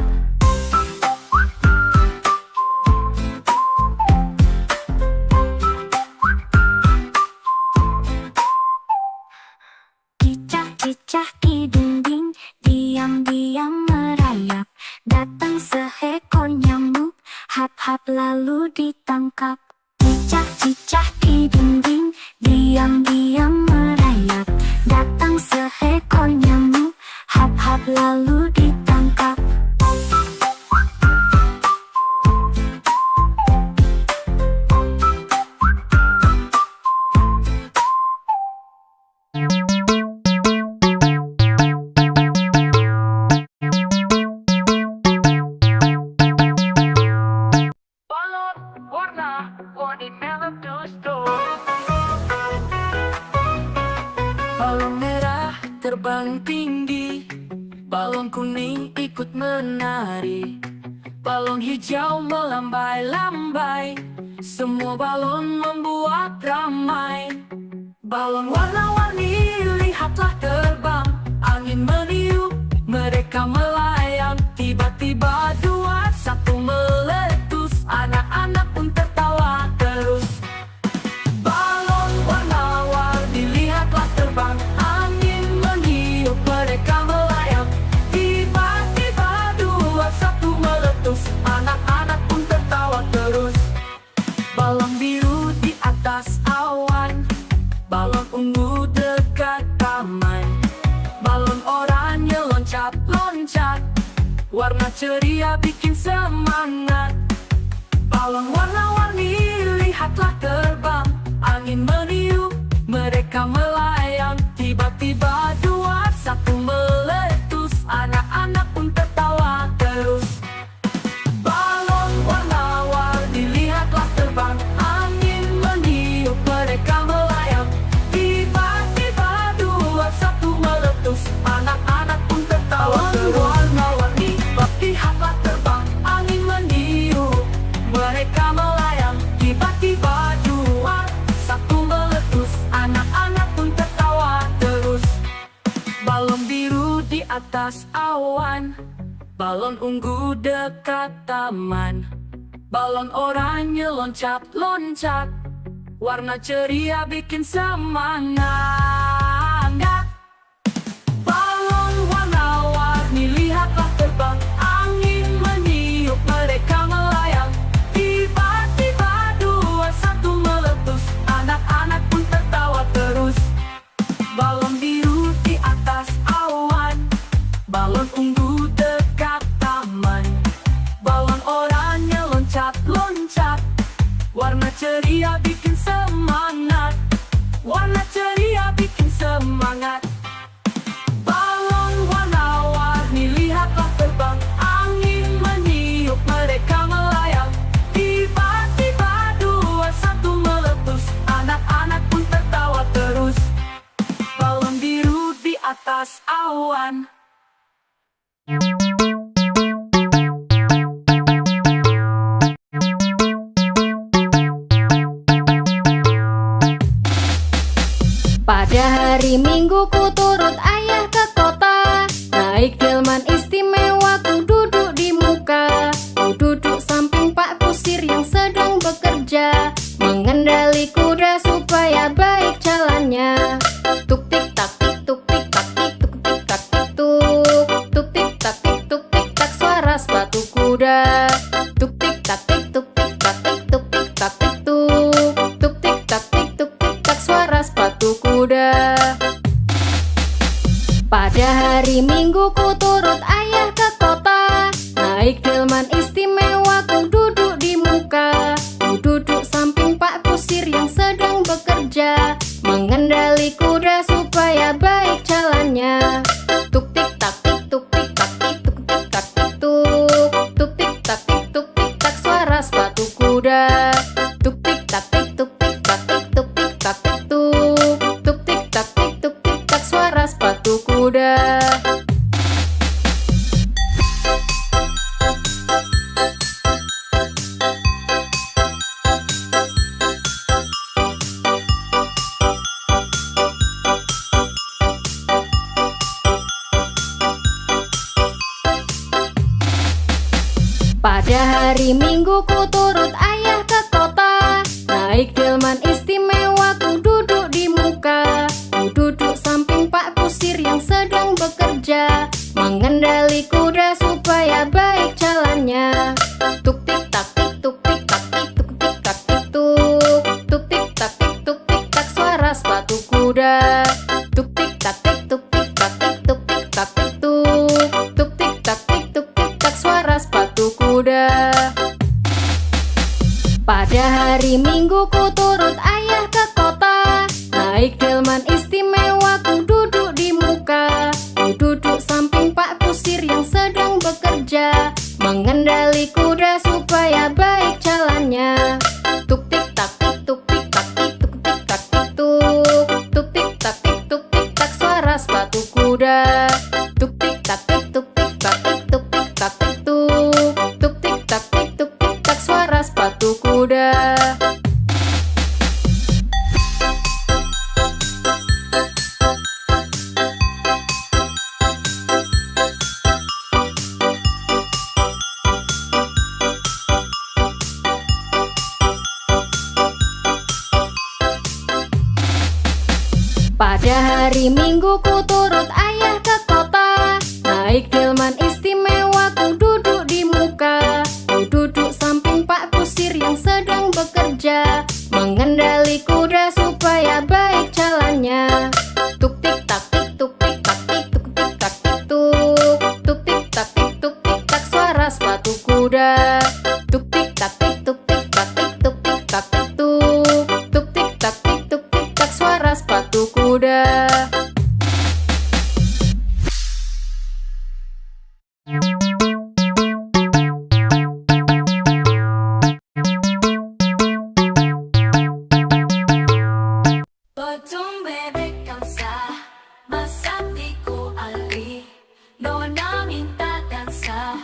Cicak di dinding, diam-diam merayap. Datang seekor nyamuk, hap-hap lalu ditangkap. Cicak di dinding, diam-diam merayap. Datang seekor nyamuk, hap-hap lalu ditangkap. kuning ikut menari, balon hijau melambai-lambai, semua balon membuat ramai. Balon warna-warni lihatlah terbang, angin meniup, mereka melayang. Tiba-tiba dua satu meletus, anak-anak pun tertawa terus. Balon warna-warni lihatlah terbang, angin meniup, mereka melayang. Tiba-tiba dua satu meletus, anak-anak pun tertawa terus. Balon biru di atas awan, balon ungu dekat taman, balon oranye loncat-loncat, warna ceria bikin semangat. Balon warna-warni lihatlah terbang, angin meniup, mereka melayang. Tiba-tiba dua satu meletus, anak-anak pun tertawa terus. Balon warna-warni lihatlah terbang, angin meniup, mereka melayang. Tiba-tiba dua satu meletus, anak-anak pun tertawa terus. Warna-warni lihatlah terbang, angin meniup, mereka melayang. Tiba-tiba dua satu meletus, anak-anak pun tertawa terus. Balon biru di atas awan, balon ungu dekat taman, balon oranye loncat-loncat, warna ceria bikin semangat. Balon warna-warni lihatlah terbang, angin meniup, mereka melayang. Tiba-tiba dua satu meletus, anak-anak pun tertawa terus. Balon biru di atas awan, balon ungu dekat taman, balon oranye loncat-loncat, warna ceria bikin semangat. Warna ceria bikin semangat. Balon warna-warni lihatlah terbang, angin meniup, mereka melayang. Tiba-tiba dua satu meletus, anak-anak pun tertawa terus. Balon biru di atas awan. Pada hari Minggu ku turut ayah ke kota, naik delman istimewa ku duduk di muka. Ku duduk samping Pak Kusir yang sedang bekerja, mengendali kuda supaya baik jalannya. Tuk tik tak tik tuk tik tak tik tuk tik tak tik tuk, tuk tik tak tik tuk tik tak suara sepatu kuda. Tuk tik tak tik tuk tik tak tik tuk tik tak tik tuk, tuk tik tak tik tuk tik tak suara sepatu kuda. Pada hari Minggu ku turut ayah ke kota, naik delman istimewa ku duduk di muka. Ku duduk samping Pak Kusir yang sedang bekerja, mengendali kuda supaya baik jalannya. Tuk tik tak tik tuk tik tak tik tuk tik tak tik tuk, tuk tik tak tik tuk tik tak suara sepatu kuda. Tuk tik tak tik tuk tik tak tik tuk tik tak tik tuk, tuk tik tak tik tuk tik tak suara sepatu kuda. Pada hari Minggu ku turut ayah ke kota, naik delman istimewa ku duduk di muka. Ku duduk samping Pak Kusir yang sedang bekerja, mengendali kuda supaya baik jalannya. Tuk tik tak tik tuk tik tak tik tuk tik tak tik tuk, tuk tik tak tik tuk tik tak suara sepatu kuda. Tuk tik tak tik tuk tik tak tik tuk tik tak tik tuk, tuk tik tak tik tuk tik tak suara sepatu kuda. Pada hari Minggu ku turut ayah ke kota, naik delman istimewa ku duduk di muka. Ku duduk samping Pak Kusir yang sedang bekerja, mengendali kuda supaya baik jalannya. Tuk tik tak tik tuk tik tak tik tuk tik tak tik tuk, tuk tik tak tik tuk tik tak suara sepatu kuda. Tuk tik tak tik tuk tik tak tik Pada hari Minggu ku turut ayah ke kota. Naik delman istimewa ku duduk di muka. Ku duduk samping Pak Kusir yang sedang bekerja, mengendali kuda supaya baik jalannya. Tuk tik tak tik tuk tik tak tik tuk tik tak tik tuk. Tuk tik tak tik tuk tik tak suara sepatu kuda. Tuk tik tak tik tuk tik tak tik tuk tik tak tik tuk. Tuk tik tak tik tuk tik tak suara sepatu kuda. Potong bebek kamsa, masak di ku ali. Nona minta dansa,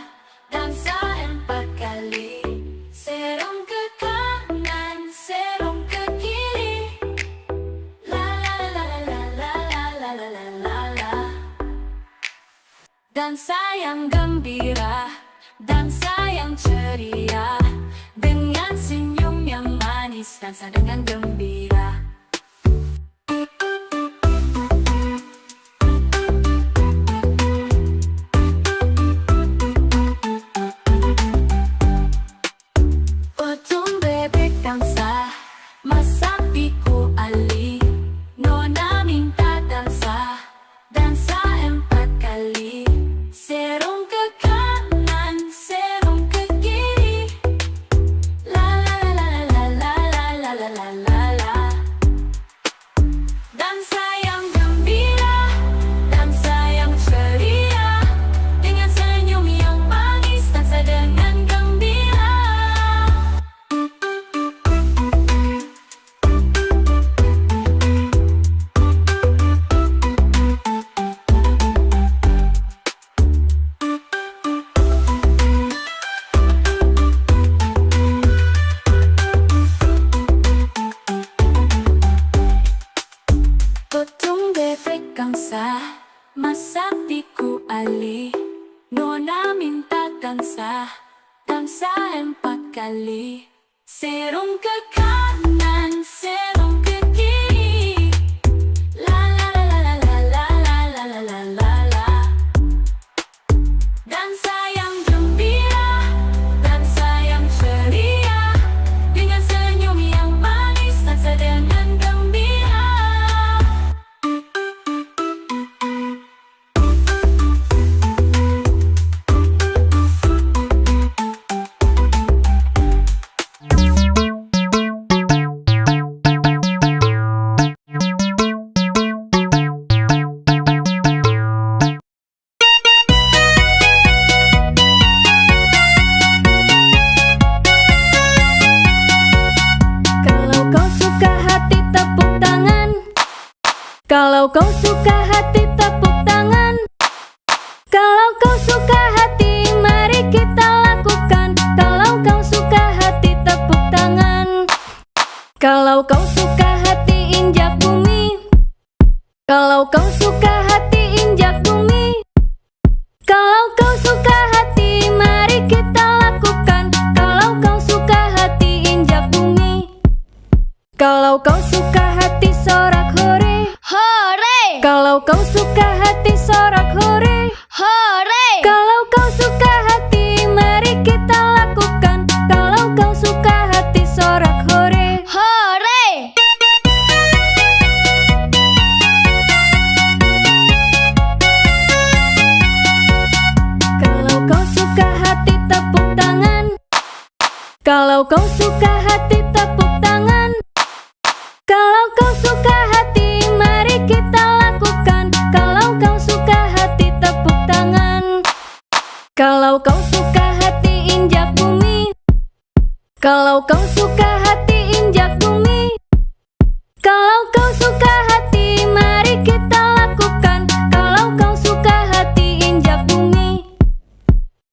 dansa 4 kali. Serong ke kanan, serong ke kiri. La la la la la la la la la la la. Dansa yang gembira, dansa yang ceria. Dengan senyum yang manis, dansa dengan gembira. Potong bebek dansa, masak di ku ali. Nona minta dansa, dansa 4 kali. Serong ke kanan, serong ke kiri. La la la la la la la la la la la. Dansa yang gembira, dansa yang ceria. Dengan senyum yang manis, dansa dengan gembira. Potong bebek kamsa, masak di ku ali. Nona minta dansa, dansa 4 kali. Serong ke kanan, serong ke kiri. La la la la la la la la la la la la. Dansa yang gembira, dansa yang ceria. Dengan senyum yang manis, dansa dengan gembira. Kalau kau suka hati tepuk tangan. Kalau kau suka hati mari kita lakukan. Kalau kau suka hati tepuk tangan. Kalau kau suka hati injak bumi. Kalau kau suka hati injak bumi. Kalau kau suka hati mari kita lakukan. Kalau kau suka hati injak bumi. Kalau kau suka hati sorak hore. Hore! Kalau kau suka hati sorak hore. Hore! Kalau kau suka hati mari kita lakukan. Kalau kau suka hati sorak hore. Hore! Kalau kau suka hati tepuk tangan. Kalau kau suka hati tepuk tangan. Kalau kau suka hati mari kita lakukan. Kalau kau suka hati tepuk tangan. Kalau kau suka hati injak bumi. Kalau kau suka hati injak bumi. Kalau kau suka hati mari kita lakukan. Kalau kau suka hati injak bumi.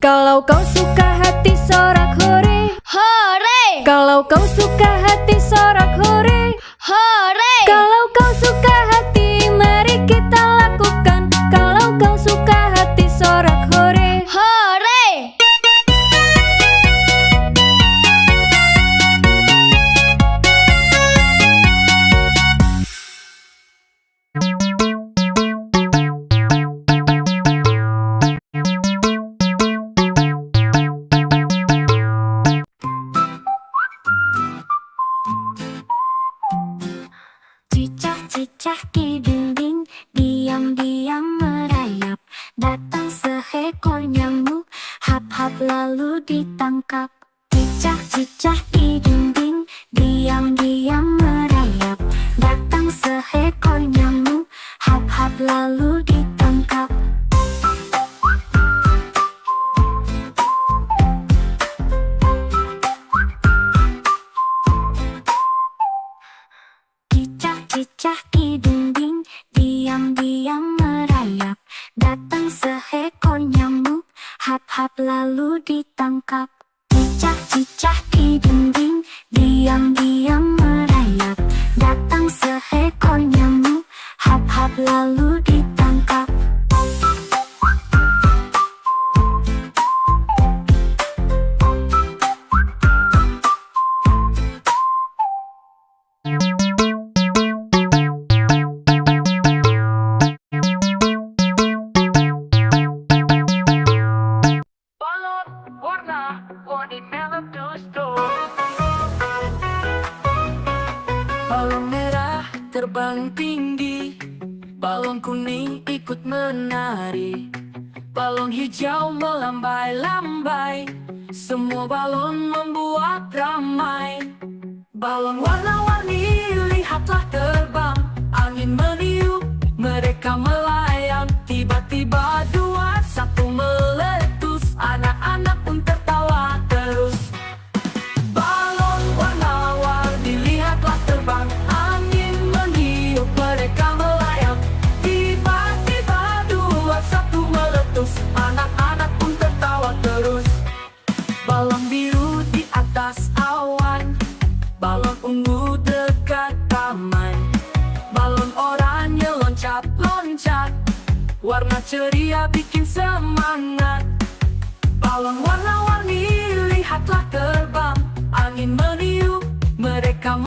Kalau kau suka hati sorak hore. Hore! Kalau kau suka hati sorak hore. Hore! Kalau kau suka hati mari kita lakukan. Kalau kau suka hati sorak hore. Hore! cicak di dinding, diam-diam merayap. Datang seekor nyamuk, hap-hap lalu ditangkap. Cicak-cicak di dinding, diam-diam merayap. Datang seekor nyamuk, hap-hap lalu ditangkap. Cicak di dinding, diam-diam merayap. Datang seekor nyamuk, hap-hap lalu ditangkap. Cicak-cicak di dinding, diam-diam merayap. Datang seekor nyamuk, hap-hap lalu ditangkap. Balon warna-warni meletus-tus. Balon merah terbang tinggi, balon kuning ikut menari, balon hijau melambai-lambai, semua balon membuat ramai. Balon warna-warni lihatlah terbang, angin meniup, mereka melayang. Tiba-tiba dua satu meletus, anak-anak pun tertawa terus. Balon warna-warni lihatlah terbang, angin meniup, mereka melayang. Tiba-tiba dua satu meletus, anak-anak pun tertawa terus. Balon biru di atas awan, balon ungu dekat taman, balon oranye loncat-loncat, warna ceria bikin semangat. Balon warna